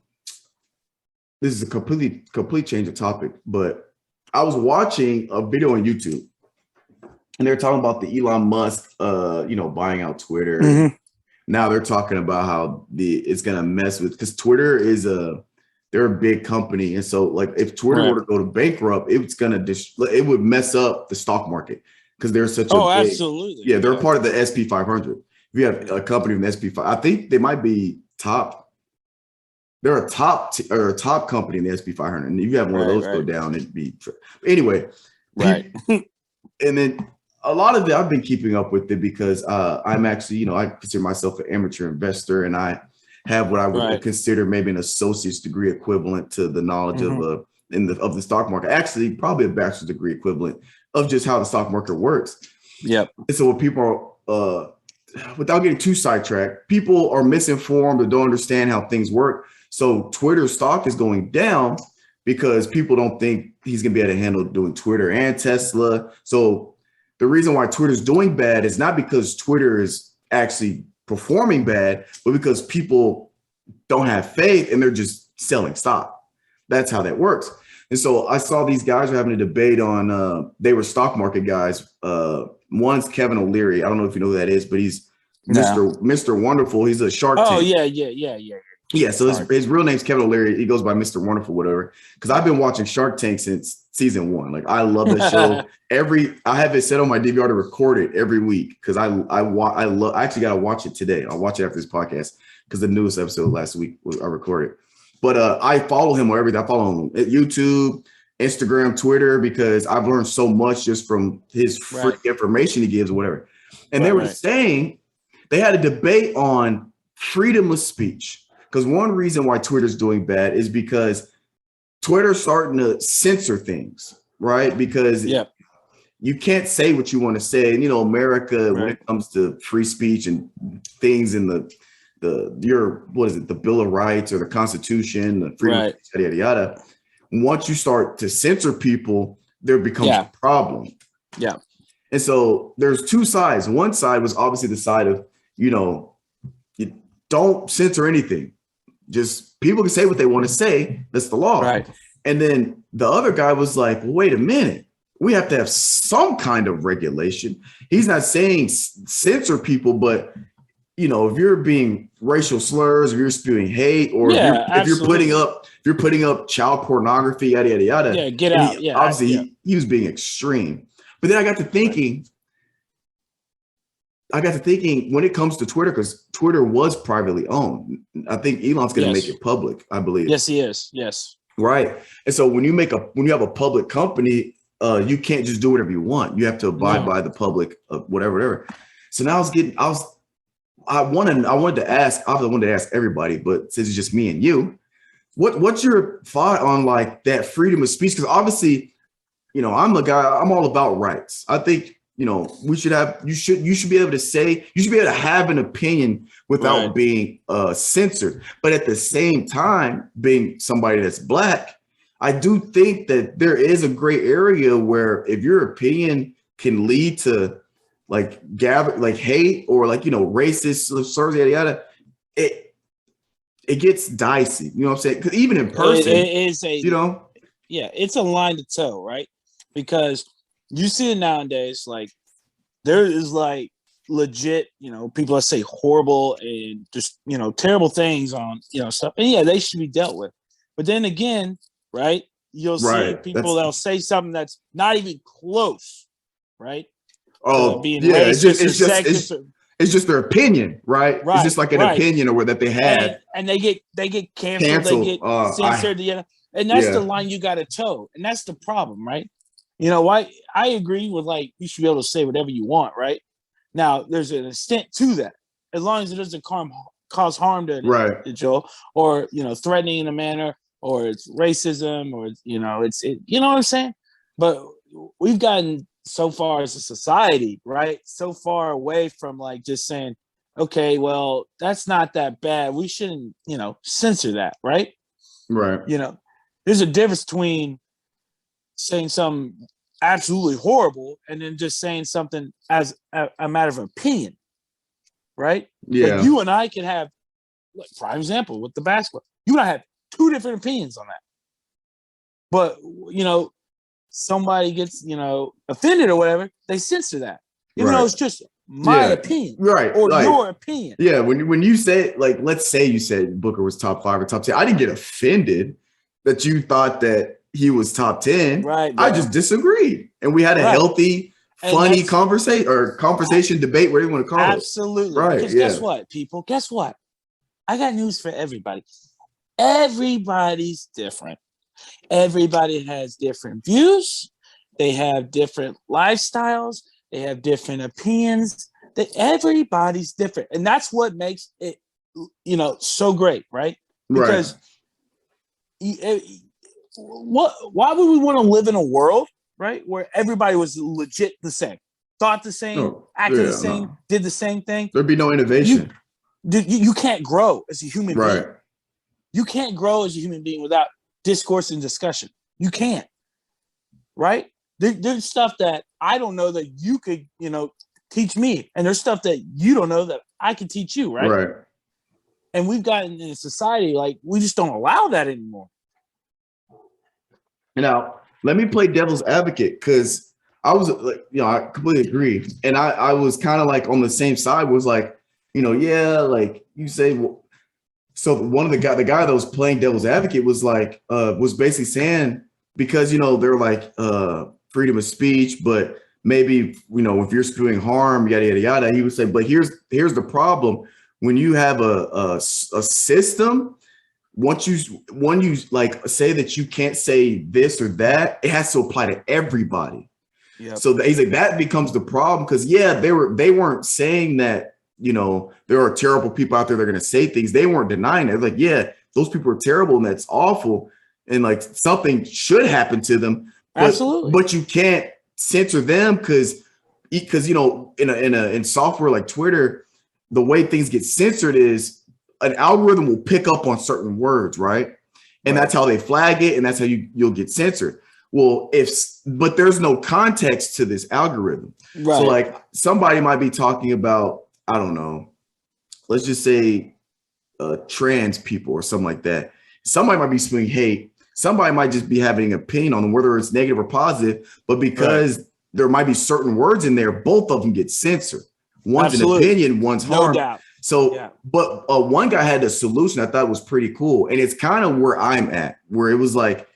S2: this is a complete change of topic, but I was watching a video on YouTube, and they're talking about the Elon Musk, buying out Twitter.
S3: Mhm.
S2: Now they're talking about how it's gonna mess with, because Twitter they're a big company, and so like if Twitter
S3: Right.
S2: were to go to bankrupt, it would mess up the stock market because they're such a big,
S3: Absolutely.
S2: yeah, they're part of the SP 500. If you have a company from the SP 5, I think they might be top. They're a top company in the SP 500, and if you have one of those go down, it'd be anyway.
S3: Right.
S2: And then a lot of it, I've been keeping up with it because I'm actually, I consider myself an amateur investor, and I have what I would consider maybe an associate's degree equivalent to the knowledge of the stock market. Actually, probably a bachelor's degree equivalent of just how the stock market works.
S3: Yep.
S2: And so when people are, without getting too sidetracked, people are misinformed or don't understand how things work. So Twitter stock is going down because people don't think he's going to be able to handle doing Twitter and Tesla. So the reason why Twitter's doing bad is not because Twitter is actually performing bad, but because people don't have faith and they're just selling stock. That's how that works. And so I saw these guys were having a debate on, they were stock market guys. One's Kevin O'Leary. I don't know if you know who that is, but he's Mr. Wonderful. He's a Shark Tank.
S3: Oh, yeah.
S2: Yeah, so his real name's Kevin O'Leary. He goes by Mr. Wonderful, whatever. Because I've been watching Shark Tank since season 1. Like, I love that show. I have it set on my DVR to record it every week because I actually got to watch it today. I'll watch it after this podcast because the newest episode last week I recorded. But I follow him on everything. I follow him at YouTube, Instagram, Twitter, because I've learned so much just from his free information he gives or whatever. And they were saying they had a debate on freedom of speech. Because one reason why Twitter's doing bad is because Twitter's starting to censor things, right? Because you can't say what you want to say. And, America, when it comes to free speech and things in the Bill of Rights or the Constitution, the freedom, yada, yada. Once you start to censor people, there becomes a problem.
S3: Yeah.
S2: And so there's two sides. One side was obviously the side of, you don't censor anything. Just people can say what they want to say. That's the law.
S3: Right. And
S2: then the other guy was like, well, wait a minute. We have to have some kind of regulation. He's not saying censor people, but if you're being racial slurs, if you're spewing hate, or if you're putting up child pornography, yada yada yada.
S3: Yeah, get out.
S2: Obviously, he was being extreme. But then I got to thinking when it comes to Twitter, because Twitter was privately owned. I think Elon's going to make it public, I believe.
S3: Yes, he is. Yes.
S2: Right. And so when you have a public company, you can't just do whatever you want. You have to abide by the public, whatever. So now I wanted to ask everybody, but since it's just me and you, what's your thought on like that freedom of speech? Because obviously, I'm a guy, I'm all about rights. I think, you should be able to have an opinion without being censored. But at the same time, being somebody that's Black, I do think that there is a gray area where if your opinion can lead to like hate or racist slurs, yada yada, it gets dicey. You know what I'm saying? Because even in person,
S3: it's a line to toe, right? Because you see it nowadays, like there is like legit, people that say horrible and just terrible things on stuff, and they should be dealt with. But then again, right, you'll see people that'll say something that's not even close, right?
S2: Being racist it's just their opinion, right? It's just like an opinion or that they have,
S3: and they get canceled. They get censored, and that's the line you got to toe, and that's the problem, right? Why I agree with you should be able to say whatever you want, right? Now there's an extent to that, as long as it doesn't cause harm to Joel, or threatening in a manner, or it's racism, or it's you know what I'm saying? But we've gotten so far as a society, right? So far away from just saying, okay, well, that's not that bad. We shouldn't, censor that, right?
S2: Right.
S3: There's a difference between saying something absolutely horrible and then just saying something as a matter of opinion, right?
S2: Yeah.
S3: You and I can have, prime example with the basketball, you and I have two different opinions on that. But, somebody gets, offended or whatever, they censor that. Even though it's just my opinion.
S2: Right.
S3: Or your opinion.
S2: Yeah. When you say, like, let's say you said Booker was top 5 or top 10, I didn't get offended that you thought that he was top 10.
S3: Right.
S2: I just disagreed. And we had a healthy, funny conversation, debate, whatever you want to call it.
S3: Absolutely.
S2: Right.
S3: Because guess what, people? Guess what? I got news for everybody. Everybody's different. Everybody has different views. They have different lifestyles. They have different opinions. Everybody's different. And that's what makes it, so great, right? Because why would we want to live in a world, right, where everybody was legit the same, thought the same, acted the same, did the same thing? There'd
S2: be no innovation.
S3: You can't grow as a human being.
S2: Right.
S3: You can't grow as a human being without discourse and discussion. You can't. Right? There's stuff that I don't know that you could, teach me. And there's stuff that you don't know that I can teach you, right?
S2: Right.
S3: And we've gotten in a society, like, we just don't allow that anymore.
S2: Now, let me play devil's advocate, because I was like, I completely agree. And I was kind of like on the same side, was like, like you say, well, so one of the guy that was playing devil's advocate was like, was basically saying, because, they're like freedom of speech, but maybe, if you're spewing harm, yada, yada, yada, he would say, but here's the problem. When you have a system, when you like say that you can't say this or that, it has to apply to everybody. Yep. So he's like, that becomes the problem, because they weren't saying that, there are terrible people out there that are going to say things. They weren't denying it. Like, yeah, those people are terrible and that's awful. And like something should happen to them.
S3: Absolutely.
S2: But you can't censor them because in software like Twitter, the way things get censored is an algorithm will pick up on certain words, right? And that's how they flag it, and that's how you'll get censored. Well, but there's no context to this algorithm. Right. So like somebody might be talking about, I don't know, let's just say trans people or something like that. Somebody might be spewing hate. Somebody might just be having an opinion on whether it's negative or positive, but because there might be certain words in there, both of them get censored. One's an opinion, one's harm.
S3: No doubt.
S2: So, but one guy had a solution I thought was pretty cool. And it's kind of where I'm at, where it was like,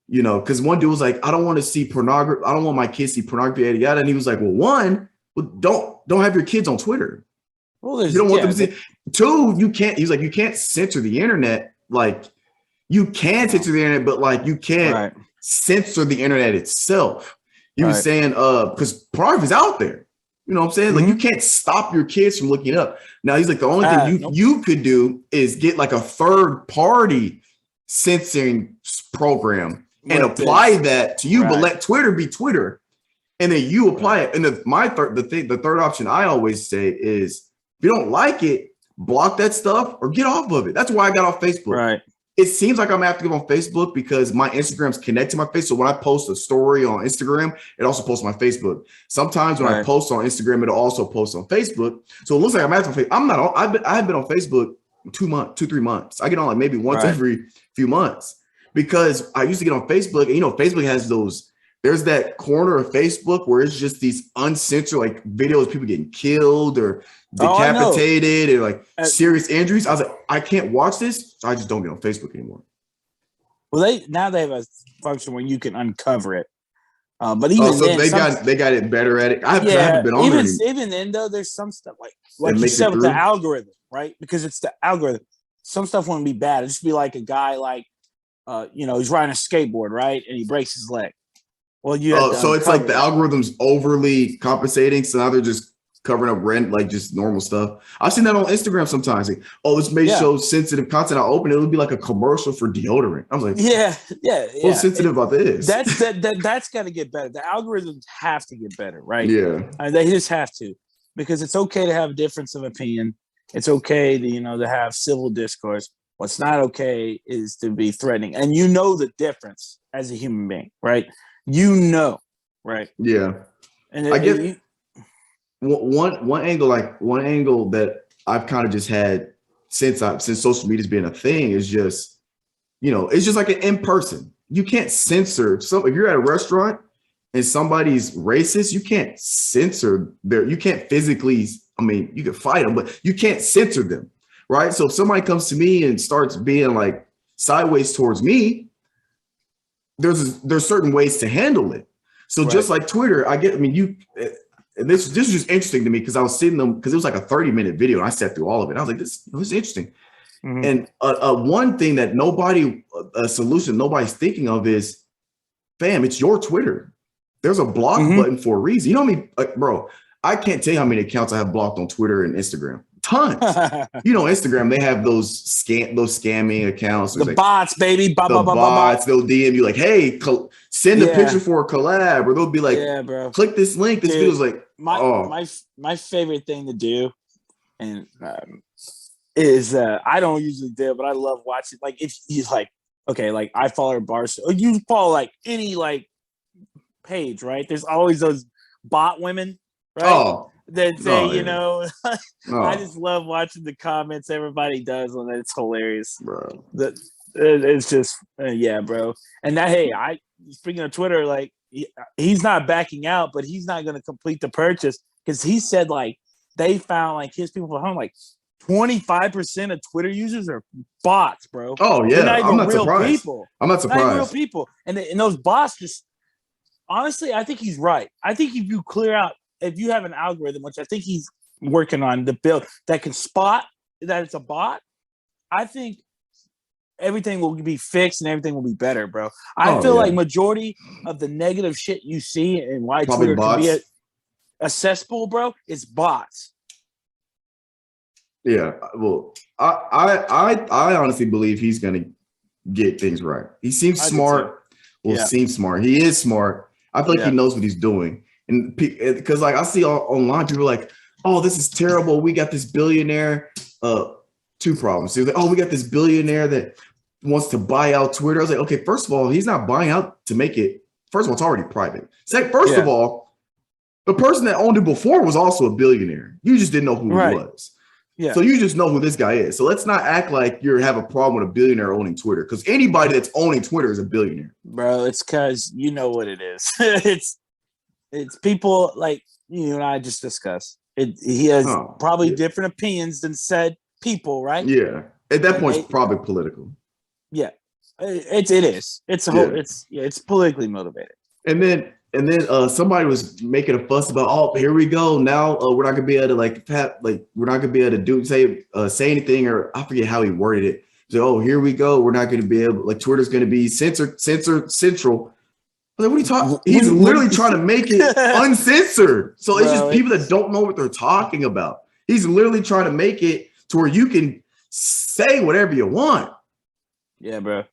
S2: because one dude was like, I don't want to see pornography. I don't want my kids to see pornography, yada, yada. And he was like, well, don't have your kids on Twitter.
S3: Well,
S2: you don't want them to see. Two, you can't. He's like, you can't censor the internet. Like, you can censor the internet, but like, you can't censor the internet itself. He was saying, because pornography is out there. You know what I'm saying? Like, you can't stop your kids from looking it up. Now, he's like, the only thing you could do is get like a third party censoring program and apply that to you, but let Twitter be Twitter. And then you apply it. And the third option I always say is, if you don't like it, block that stuff or get off of it. That's why I got off Facebook.
S3: Right.
S2: It seems like I'm active on Facebook because my Instagram's connected to my face. So when I post a story on Instagram, it also posts on my Facebook. Sometimes when I post on Instagram, it'll also post on Facebook. So it looks like I'm active on Facebook. I'm not on. I have been on Facebook 3 months. I get on like maybe once every few months because I used to get on Facebook. And Facebook has those. There's that corner of Facebook where it's just these uncensored like videos of people getting killed or decapitated and like serious injuries. I was like, I can't watch this, so I just don't get on Facebook anymore.
S3: Well, they have a function where you can uncover it. But even then,
S2: they got it better at it. I haven't been on there anymore.
S3: Even then, though, there's some stuff like you said with the algorithm, right? Because it's the algorithm. Some stuff wouldn't be bad. It'd just be like a guy like, he's riding a skateboard, right, and he breaks his leg. Well, so it's like the algorithm's overly compensating. So now they're just covering up rent, like just normal stuff. I've seen that on Instagram sometimes. Like, this may show sensitive content. I'll open it. It'll be like a commercial for deodorant. I was like, what's sensitive about this? That's got to get better. The algorithms have to get better, right?
S2: Yeah.
S3: They just have to, because it's okay to have a difference of opinion. It's okay to, to have civil discourse. What's not okay is to be threatening. And the difference as a human being, right? Right? Yeah. And
S2: I get one angle that I've kind of just had since social media's been a thing is just, it's just like an in person. You can't censor. So if you're at a restaurant, and somebody's racist, you can't censor you can't physically, I mean, you can fight them, but you can't censor them, right? So if somebody comes to me and starts being like sideways towards me, there's certain ways to handle it. So just like Twitter, this is just interesting to me because I was sitting them because it was like a 30-minute video and I sat through all of it. I was like, this is interesting. Mm-hmm. And one thing that a solution nobody's thinking of is, fam, it's your Twitter. There's a block button for a reason. You know what I mean? Like, bro, I can't tell you how many accounts I have blocked on Twitter and Instagram. Tons. You know, Instagram, they have those scamming accounts.
S3: The bots, baby.
S2: Bots, they'll DM you like, hey, send a picture for a collab. Or they'll be like, bro, click this link. This video's like,
S3: my favorite thing to do and is I don't usually do it, but I love watching. Like, if you like, okay, like I follow Barca, or you follow like any like page, right? There's always those bot women, right? That say, you know, I just love watching the comments everybody does on it. It's hilarious,
S2: bro.
S3: It's just, bro. And that, hey, speaking of Twitter, like he's not backing out, but he's not going to complete the purchase because he said like they found like his people at home like 25% of Twitter users are bots, bro.
S2: Oh yeah, I'm not
S3: real
S2: surprised.
S3: People.
S2: I'm not surprised.
S3: Not real people, and those bots just. Honestly, I think he's right. I think if you have an algorithm, which I think he's working on to build that can spot that it's a bot, I think everything will be fixed and everything will be better, bro. I feel like majority of the negative shit you see and why
S2: probably
S3: Twitter
S2: bots.
S3: can be a cesspool, bro, is bots.
S2: Yeah, well, I honestly believe he's gonna get things right. He seems smart. Seems smart. He is smart. I feel like he knows what he's doing. And because like I see online people like, oh, this is terrible. We got this billionaire. Two problems. So like, oh, we got this billionaire that wants to buy out Twitter. I was like, okay, first of all, he's not buying out to make it. First of all, it's already private. Second, first of all, the person that owned it before was also a billionaire. You just didn't know who he was. Yeah. So you just know who this guy is. So let's not act like you have a problem with a billionaire owning Twitter, because anybody that's owning Twitter is a billionaire.
S3: Bro, it's because you know what it is. it's people like you and I just discussed. He has probably different opinions than said people, right?
S2: Yeah. At that point, it's probably political.
S3: Yeah. It is. It's a whole it's politically motivated.
S2: And then somebody was making a fuss about, oh, here we go. Now we're not gonna be able to we're not gonna be able to say anything, or I forget how he worded it. So, oh, here we go. We're not gonna be able, Twitter's gonna be censor central. Like, what are you talking? He's literally trying to make it uncensored. So it's just people that don't know what they're talking about. He's literally trying to make it to where you can say whatever you want.
S3: Yeah, bro.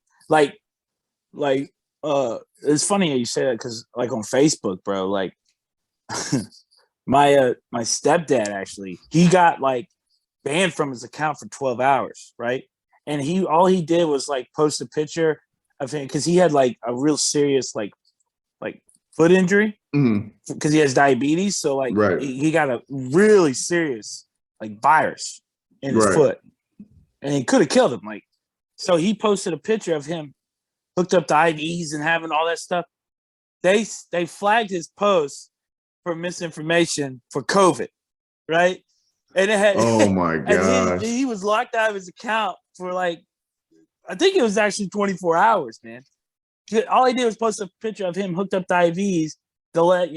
S3: It's funny how you say that, because like on Facebook, bro, like my stepdad actually, he got like banned from his account for 12 hours, right? And all he did was like post a picture of him because he had like a real serious like foot injury because he has diabetes. So like he got a really serious like virus in his foot, and it could have killed him. Like, so he posted a picture of him hooked up to IVs and having all that stuff. They flagged his post for misinformation for COVID, right? And it had,
S2: oh my god,
S3: he was locked out of his account for like, I think it was actually 24 hours, man. All he did was post a picture of him hooked up to IVs to let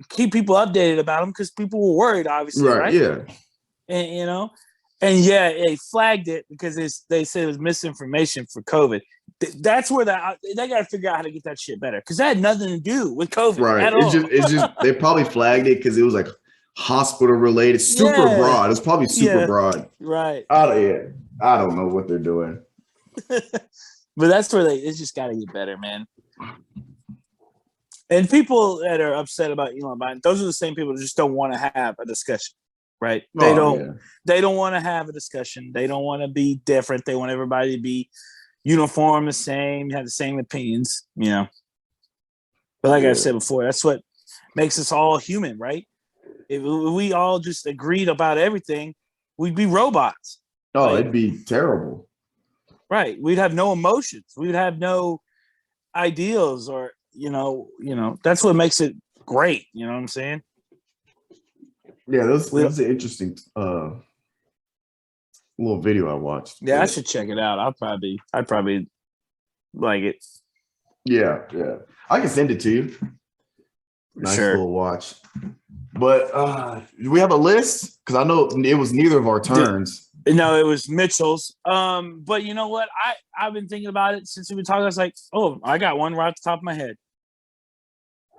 S3: keep people updated about him, because people were worried, obviously, right?
S2: Yeah,
S3: and they flagged it because they said it was misinformation for COVID. That's where they got to figure out how to get that shit better, because that had nothing to do with COVID at all.
S2: It's just they probably flagged it because it was like hospital related, super broad. It's probably super broad,
S3: right?
S2: I don't know what they're doing,
S3: but that's where it's just got to get better, man. And people that are upset about Elon Musk, those are the same people that just don't want to have a discussion. Right? They don't want to have a discussion. They don't want to be different. They want everybody to be uniform, the same, have the same opinions, But like I said before, that's what makes us all human, right? If we all just agreed about everything, we'd be robots.
S2: Oh, it'd be terrible.
S3: Right. We'd have no emotions. We'd have no ideals or that's what makes it great. You know what I'm saying?
S2: Yeah, that was an interesting little video I watched.
S3: Yeah, I should check it out. I'd probably like it.
S2: Yeah. I can send it to you. Nice little watch. But do we have a list? Because I know it was neither of our turns.
S3: No, it was Mitchell's. But you know what? I've been thinking about it since we've been talking. I was like, oh, I got one right off the top of my head.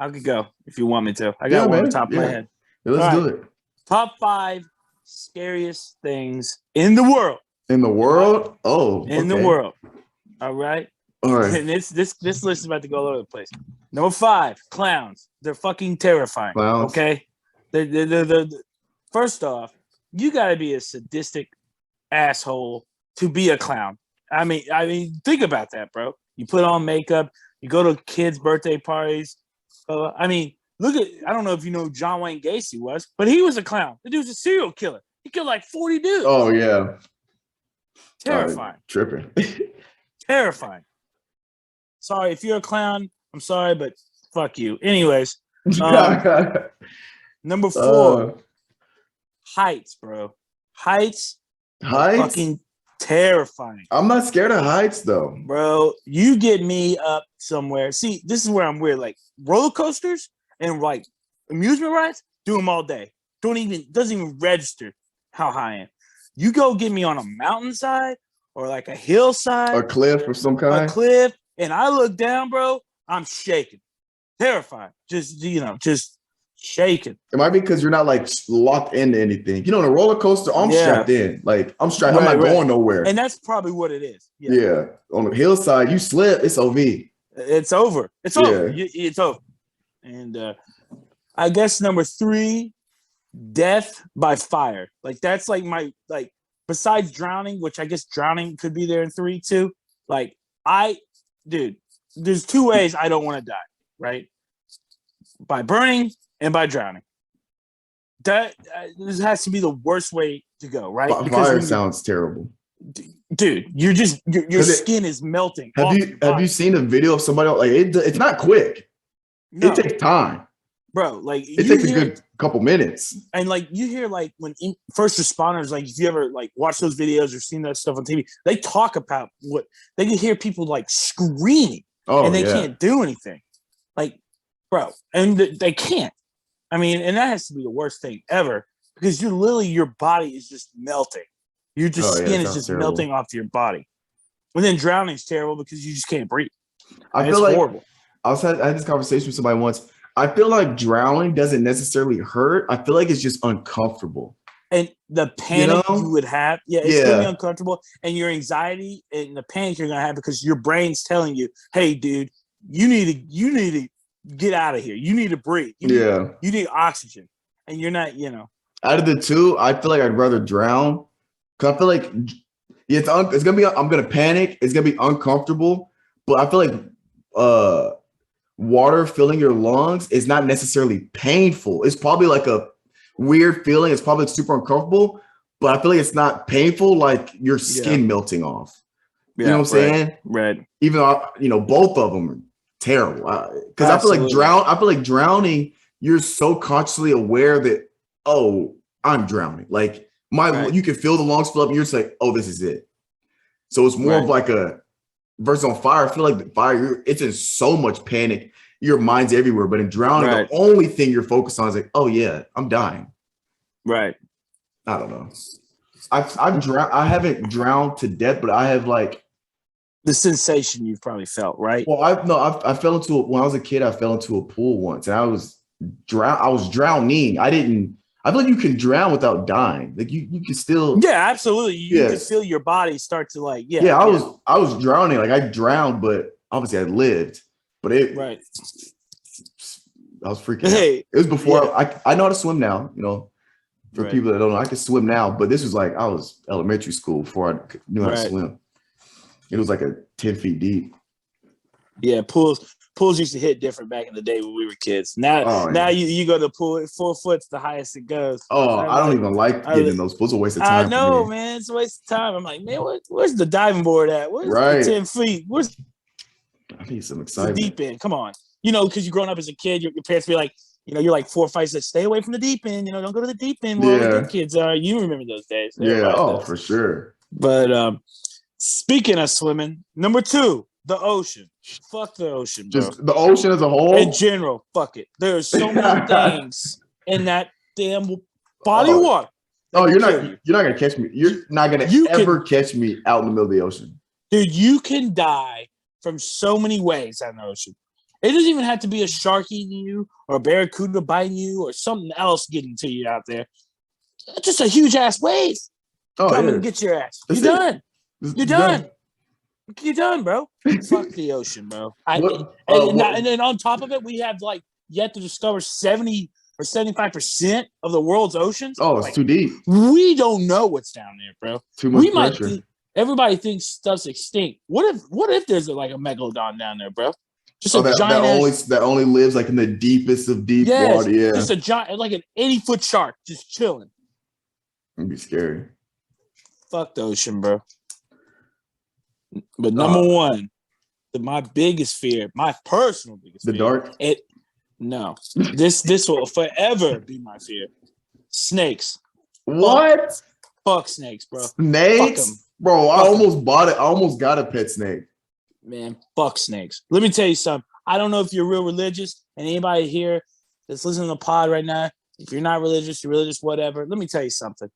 S3: I could go if you want me to. I got one on the top of my head.
S2: Yeah, let's do it.
S3: Top 5 scariest things in the world.
S2: In the world? Oh,
S3: in the world. All right.
S2: All right.
S3: And this list is about to go all over the place. Number 5, clowns. They're fucking terrifying.
S2: Clowns.
S3: Okay. They're first off, you got to be a sadistic asshole to be a clown. I mean, think about that, bro. You put on makeup. You go to kids' birthday parties. I mean, look at. I don't know if you know who John Wayne Gacy was, but he was a clown. The dude's a serial killer. He killed like 40 dudes.
S2: Oh yeah.
S3: Terrifying.
S2: Tripping.
S3: Terrifying. Sorry if you're a clown. I'm sorry, but fuck you. Anyways, number 4, heights, bro. Heights. Fucking terrifying.
S2: I'm not scared of heights though,
S3: bro. You get me up somewhere. See, this is where I'm weird. Like roller coasters and like amusement rides, do them all day. Doesn't even register how high I am. You go get me on a mountainside or like a hillside,
S2: a cliff of some kind,
S3: and I look down, bro. I'm shaking, terrified. Just shaking.
S2: It might be because you're not like locked into anything. You know, on a roller coaster, I'm strapped in. Like I'm strapped. I'm not going nowhere.
S3: And that's probably what it is.
S2: Yeah. On the hillside, you slip, it's OV.
S3: It's over. It's over. It's over. And I guess number 3, death by fire. Like that's like my besides drowning, which I guess drowning could be there in 3 too. Like there's 2 ways I don't want to die. Right, by burning and by drowning. That this has to be the worst way to go, right?
S2: Fire sounds terrible,
S3: dude. Your skin is melting.
S2: Have you seen a video of somebody else? Like it's not quick. No. It takes time,
S3: bro. Like
S2: it takes a good couple minutes.
S3: And like you hear like when first responders, like if you ever like watch those videos or seen that stuff on TV, they talk about what they can hear people like screaming, and they can't do anything. Like, bro, and they can't. I mean, and that has to be the worst thing ever because your body is just melting. Your skin is just melting off your body. And then drowning's terrible because you just can't breathe.
S2: I feel like horrible. I had this conversation with somebody once. I feel like drowning doesn't necessarily hurt. I feel like it's just uncomfortable. And the panic you would have, it's gonna be uncomfortable. And your anxiety and the panic you're gonna have because your brain's telling you, hey, dude, you need to get out of here. You need to breathe. You need oxygen. And you're not, Out of the 2, I feel like I'd rather drown. Cause I feel like it's gonna be. I'm gonna panic. It's gonna be uncomfortable. But I feel like water filling your lungs is not necessarily painful. It's probably like a weird feeling. It's probably super uncomfortable. But I feel like it's not painful. Like your skin melting off. You know what I'm saying? Right. Even though both of them are terrible. Because I feel like drowning. You're so consciously aware that I'm drowning. Like you can feel the lungs fill up, and you're just like, this is it. So it's more of like a versus on fire. I feel like the fire, it's in so much panic. Your mind's everywhere, but in drowning, the only thing you're focused on is like, I'm dying. Right. I don't know. I've drowned. I haven't drowned to death, but I have like the sensation you've probably felt, right? Well, I fell into when I was a kid. I fell into a pool once, and I was drowning. I feel like you can drown without dying. Like you can still. Yeah, absolutely. You can feel your body start to like. Yeah. I was drowning. Like I drowned, but obviously I lived. But I was freaking out. It was before I know how to swim now. For people that don't know, I can swim now. But this was like I was elementary school before I knew how to swim. It was like a 10 feet deep. Yeah, pools used to hit different back in the day when we were kids. Now you go to the pool, 4 foot's the highest it goes. I don't even like getting in those pools. It's a waste of time. I know, man. It's a waste of time. I'm like, man, where's the diving board at? Where's the 10 feet? I need some excitement. Deep end. Come on.
S3: because you're growing up as a kid, your parents be like, you're like 4 or 5 said, stay away from the deep end. Don't go to the deep end where all the good kids are. You remember those days.
S2: Yeah.
S3: Everybody
S2: Oh,
S3: does.
S2: for sure.
S3: But speaking of swimming, number 2, the ocean. Fuck the ocean, bro.
S2: Just the ocean as a whole.
S3: In general, fuck it. There's so many things in that damn body of water.
S2: You're not gonna catch me. You're not gonna ever catch me out in the middle of the ocean.
S3: Dude, you can die from so many ways out in the ocean. It doesn't even have to be a shark eating you or a barracuda biting you or something else getting to you out there. It's just a huge ass wave. Come and get your ass. You're done. You're done. You're done, bro. Fuck the ocean, bro. And then on top of it, we have like yet to discover 70 or 75% of the world's oceans.
S2: Oh, it's too deep.
S3: We don't know what's down there, bro.
S2: Too much pressure.
S3: Everybody thinks stuff's extinct. What if there's like a megalodon down there, bro? Just
S2: that only lives like in the deepest of deep water. Yeah,
S3: just a giant, like an 80-foot shark, just chilling.
S2: It'd be scary.
S3: Fuck the ocean, bro. But number one, my biggest fear, my personal biggest fear,
S2: the dark.
S3: This will forever be my fear. Snakes.
S2: What?
S3: Fuck snakes, bro.
S2: Snakes, bro. I almost bought it. I almost got a pet snake.
S3: Man, fuck snakes. Let me tell you something. I don't know if you're real religious, and anybody here that's listening to the pod right now, if you're not religious, you're religious, whatever. Let me tell you something.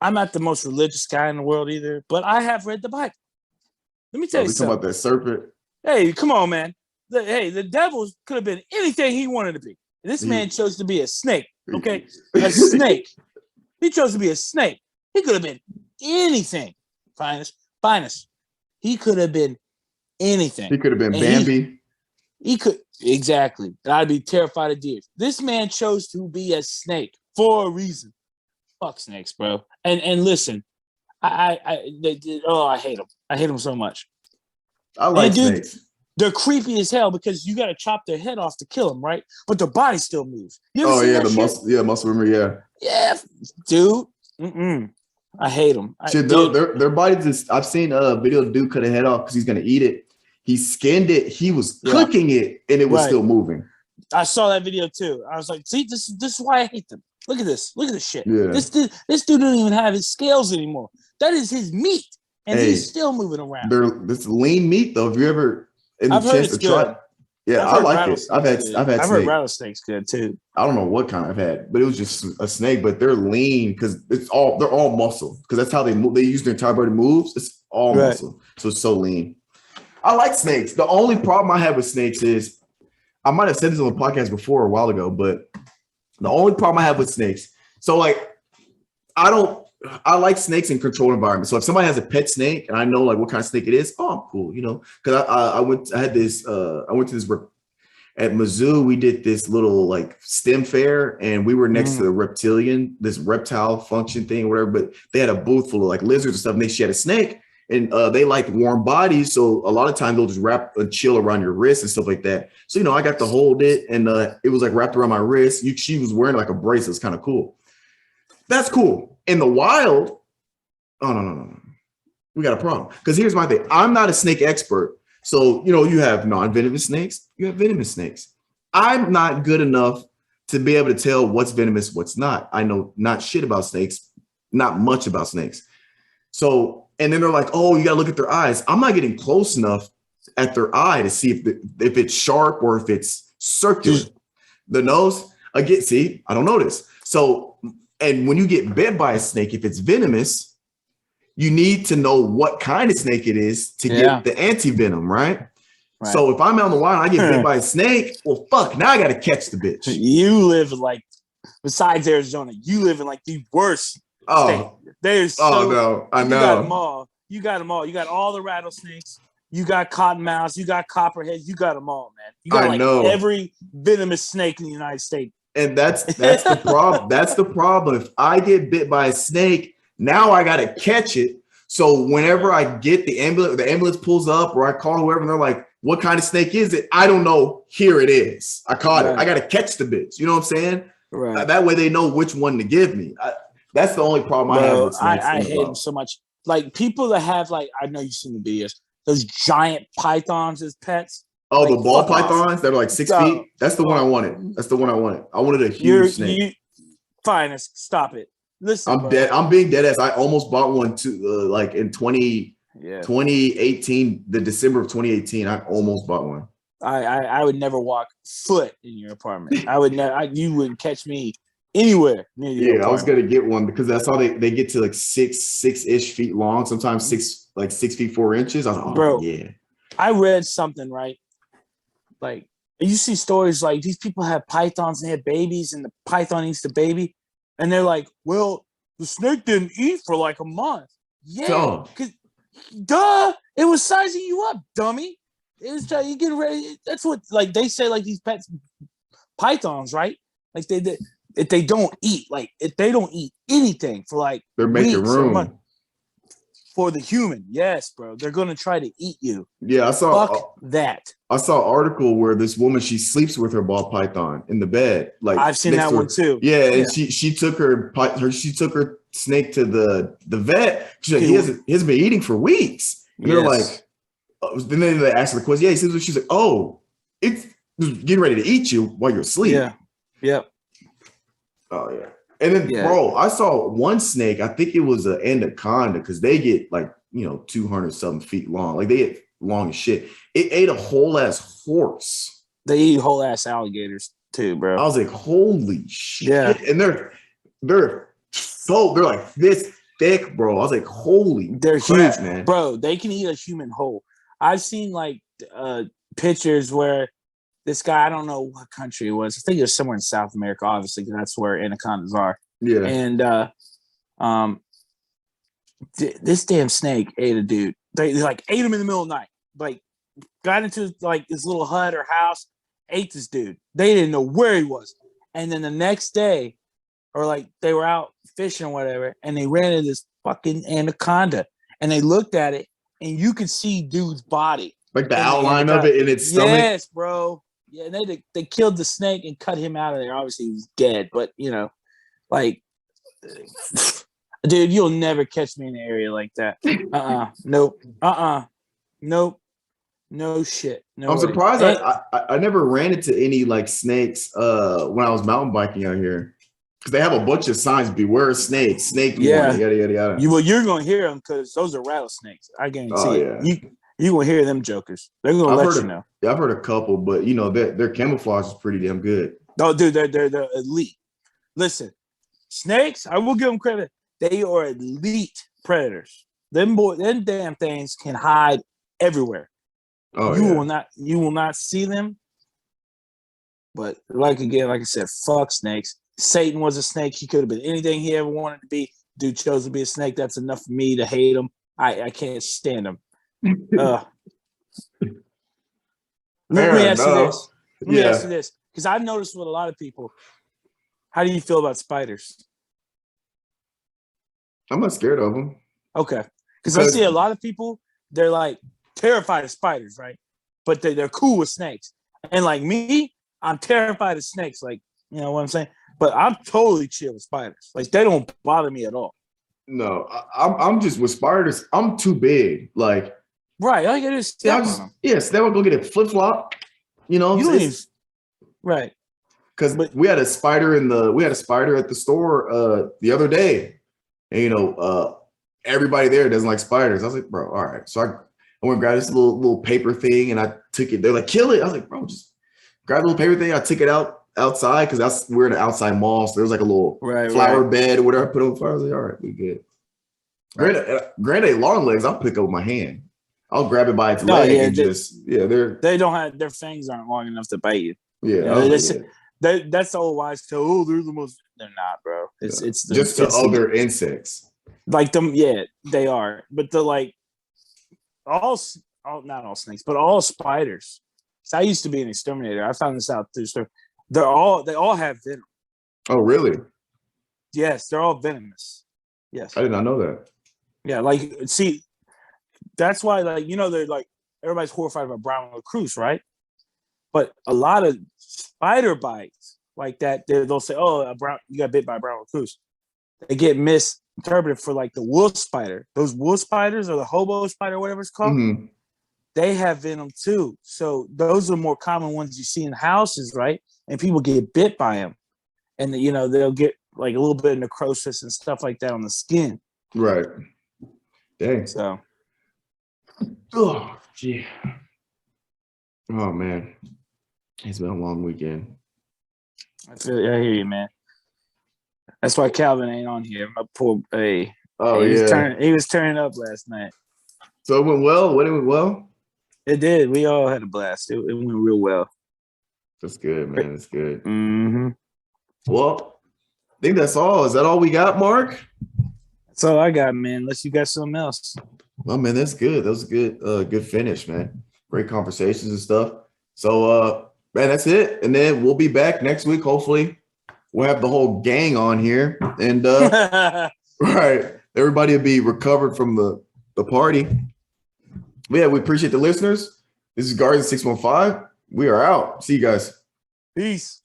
S3: I'm not the most religious guy in the world either, but I have read the Bible. Let me tell you something.
S2: About that serpent.
S3: Hey, come on, man. The devil could have been anything he wanted to be. This man chose to be a snake, okay? A snake. He chose to be a snake. He could have been anything. Finest. He could have been anything.
S2: He could have been Bambi.
S3: He could. Exactly. I'd be terrified of deer. This man chose to be a snake for a reason. Fuck snakes, bro. And listen, I hate them. I hate them so much.
S2: I like snakes.
S3: They're creepy as hell because you got to chop their head off to kill them, right? But their body still moves.
S2: Muscle memory,
S3: yeah, dude. I hate them.
S2: Their body just. I've seen a video of the dude cut a head off because he's gonna eat it. He skinned it. He was cooking it, and it was still moving.
S3: I saw that video too. I was like, see, this is why I hate them. Look at this. Look at this shit.
S2: Yeah.
S3: This dude don't even have his scales anymore. That is his meat, and he's still moving around.
S2: This lean meat though. Have you ever?
S3: I've heard it's good.
S2: Yeah, I like it. I've
S3: heard rattlesnakes good too.
S2: I don't know what kind I've had, but it was just a snake. But they're lean because they're all muscle because that's how they move. They use their entire body moves. It's all muscle, so it's so lean. I like snakes. The only problem I have with snakes is I might have said this on the podcast before a while ago, but the only problem I have with snakes. So like, I like snakes in controlled environments. So if somebody has a pet snake and I know like what kind of snake it is, I'm cool, because I went to this at Mizzou. We did this little like STEM fair, and we were next to this reptile function thing, or whatever. But they had a booth full of like lizards and stuff, and she had a snake, and they like warm bodies, so a lot of times they'll just wrap a chill around your wrist and stuff like that. So I got to hold it, and it was like wrapped around my wrist. She was wearing like a bracelet. It's kind of cool. That's cool. In the wild, no. We got a problem. Because here's my thing. I'm not a snake expert. So, you have non-venomous snakes. You have venomous snakes. I'm not good enough to be able to tell what's venomous, what's not. I know not shit about snakes, not much about snakes. So, and then they're like, oh, you got to look at their eyes. I'm not getting close enough at their eye to see if it's sharp or if it's circular. The nose, I don't know this. So, and when you get bit by a snake, if it's venomous, you need to know what kind of snake it is to get the anti-venom, right? So if I'm out on the wild and I get bit by a snake, well, fuck, now I got to catch the bitch.
S3: You live like, besides Arizona, you live in like the worst state. There's
S2: no, I know.
S3: You got them all. You got all the rattlesnakes. You got cottonmouths. You got copperheads. You got them all, man. You got every venomous snake in the United States.
S2: And that's the problem. That's the problem. If I get bit by a snake, now I got to catch it. So whenever I get the ambulance pulls up, or I call whoever, and they're like, what kind of snake is it? I don't know. Here it is. I caught it. I got to catch the bitch. You know what I'm saying?
S3: Right.
S2: That way they know which one to give me. That's the only problem I have with snakes.
S3: I hate them so much. Like people that have I know you've seen the videos, those giant pythons as pets.
S2: Oh,
S3: Like,
S2: the ball
S3: fuck off.
S2: pythons that are like 6
S3: Stop.
S2: feet. That's the one I wanted. That's the one I wanted. I wanted a
S3: You're
S2: huge snake.
S3: fine. Stop it. Listen,
S2: I'm
S3: bro.
S2: dead. I'm being dead ass. I almost bought one too, like in
S3: Yeah.
S2: 2018, the December of 2018. I almost bought one.
S3: I would never walk foot in your apartment. I would never. You wouldn't catch me anywhere near your
S2: Yeah, I was
S3: apartment.
S2: gonna get one because that's how they get to like six-ish feet long, sometimes 6 feet 4 inches. I was like, oh
S3: Bro.
S2: yeah.
S3: I read something, right? Like, you see stories like these people have pythons and they have babies, and the python eats the baby, and they're like, well, the snake didn't eat for like a month. Yeah,
S2: Duh.
S3: because duh, it was sizing you up, dummy. It was you getting ready. That's what like they say. Like these pets, pythons, right? Like if they don't eat, like if they don't eat anything for like
S2: They're making
S3: weeks or
S2: room.
S3: months for the human. Yes, bro, they're gonna try to eat you.
S2: Yeah, I saw
S3: Fuck that.
S2: I saw an article where this woman, she sleeps with her ball python in the bed. Like
S3: I've seen
S2: next
S3: that
S2: to her.
S3: one too.
S2: Yeah, and she took her snake to the vet. She's like, he hasn't been eating for weeks. And they're like, then they asked her the question. Yeah, he says, she's like, oh, it's getting ready to eat you while you're asleep.
S3: Yeah. Yep.
S2: Oh yeah. And then, bro, I saw one snake. I think it was an anaconda because they get like 200 something feet long. Like they get long as shit. It ate a whole ass horse.
S3: They eat whole ass alligators too, bro.
S2: I was like, holy shit!
S3: Yeah.
S2: And they're like this thick, bro. I was like, holy,
S3: they're
S2: crap,
S3: huge,
S2: man.
S3: Bro. They can eat a human whole. I've seen like pictures where this guy, I don't know what country it was. I think it was somewhere in South America, obviously, because that's where anacondas are.
S2: Yeah.
S3: And this damn snake ate a dude. They like ate him in the middle of the night. Like got into like his little hut or house, ate this dude. They didn't know where he was. And then the next day, or like they were out fishing or whatever, and they ran into this fucking anaconda. And they looked at it, and you could see dude's body.
S2: Like the outline of it in its stomach.
S3: Yes, bro. Yeah, and they killed the snake and cut him out of there. Obviously, he was dead, but like, dude, you'll never catch me in an area like that. Nope. Nope. No shit. No.
S2: I'm surprised I never ran into any like snakes when I was mountain biking out here, because they have a bunch of signs: beware snakes, snake warning, yada yada yada.
S3: You're gonna hear them because those are rattlesnakes. I guarantee it. You will hear them jokers. They're gonna let you know.
S2: Yeah, I've heard a couple, but their camouflage is pretty damn good.
S3: Oh, dude, they're elite. Listen, snakes, I will give them credit. They are elite predators. Them damn things can hide everywhere.
S2: Oh,
S3: you will not see them. But like I said, fuck snakes. Satan was a snake. He could have been anything he ever wanted to be. Dude chose to be a snake. That's enough for me to hate him. I can't stand him. Let me ask you this, because I've noticed with a lot of people. How do you feel about spiders?
S2: I'm not scared of them.
S3: Okay, because I see a lot of people, they're like terrified of spiders, right? But they're cool with snakes. And like me, I'm terrified of snakes. Like, you know what I'm saying? But I'm totally chill with spiders. Like, they don't bother me at all.
S2: No, I'm just with spiders. I'm too big. Like,
S3: right. All you gotta do is step on them.
S2: Yeah, step on, go get a flip flop.
S3: Right.
S2: Because we had a spider at the store the other day. And everybody there doesn't like spiders. I was like, bro, all right. So I went and grabbed this little paper thing and I took it. They're like, kill it. I was like, bro, just grab a little paper thing. I took it outside because we're in an outside mall. So there's like a little flower bed or whatever. I put on fire. I was like, all right, we good. Granted, long legs, I'll pick up with my hand. I'll grab it by its leg and
S3: they don't have, their fangs aren't long enough to bite you.
S2: Yeah.
S3: That's the old wise tale. Oh, they're the most. They're not, bro. It's
S2: just to other insects.
S3: Like them, yeah, they are. But the like not all snakes, but all spiders. So I used to be an exterminator. I found this out through stuff. They all have venom.
S2: Oh, really?
S3: Yes, they're all venomous. Yes.
S2: I did not know that.
S3: Yeah, like, see, that's why, like, they're like, everybody's horrified about brown recluse, right? But a lot of spider bites like that, they'll say, oh, you got bit by a brown recluse. They get misinterpreted for like the wolf spider. Those wolf spiders or the hobo spider, whatever it's called.
S2: Mm-hmm.
S3: they have venom too. So those are more common ones you see in houses, right? And people get bit by them, and they'll get like a little bit of necrosis and stuff like that on the skin.
S2: Right. Dang.
S3: So,
S2: Oh, gee. Oh man, it's been a long weekend.
S3: I hear you, man. That's why Calvin ain't on here. My poor hey.
S2: Oh
S3: He was turning up last night.
S2: So it went well. What, it went well?
S3: It did. We all had a blast. It went real well.
S2: That's good, man. That's good.
S3: Mm-hmm.
S2: Well, I think that's all. Is that all we got, Mark?
S3: That's all I got, man. Unless you got something else.
S2: Well, man, that's good. That was a good finish, man. Great conversations and stuff. So, man, that's it. And then we'll be back next week. Hopefully, we'll have the whole gang on here, and right, everybody will be recovered from the party. But yeah, we appreciate the listeners. This is Guardian 615. We are out. See you guys.
S3: Peace.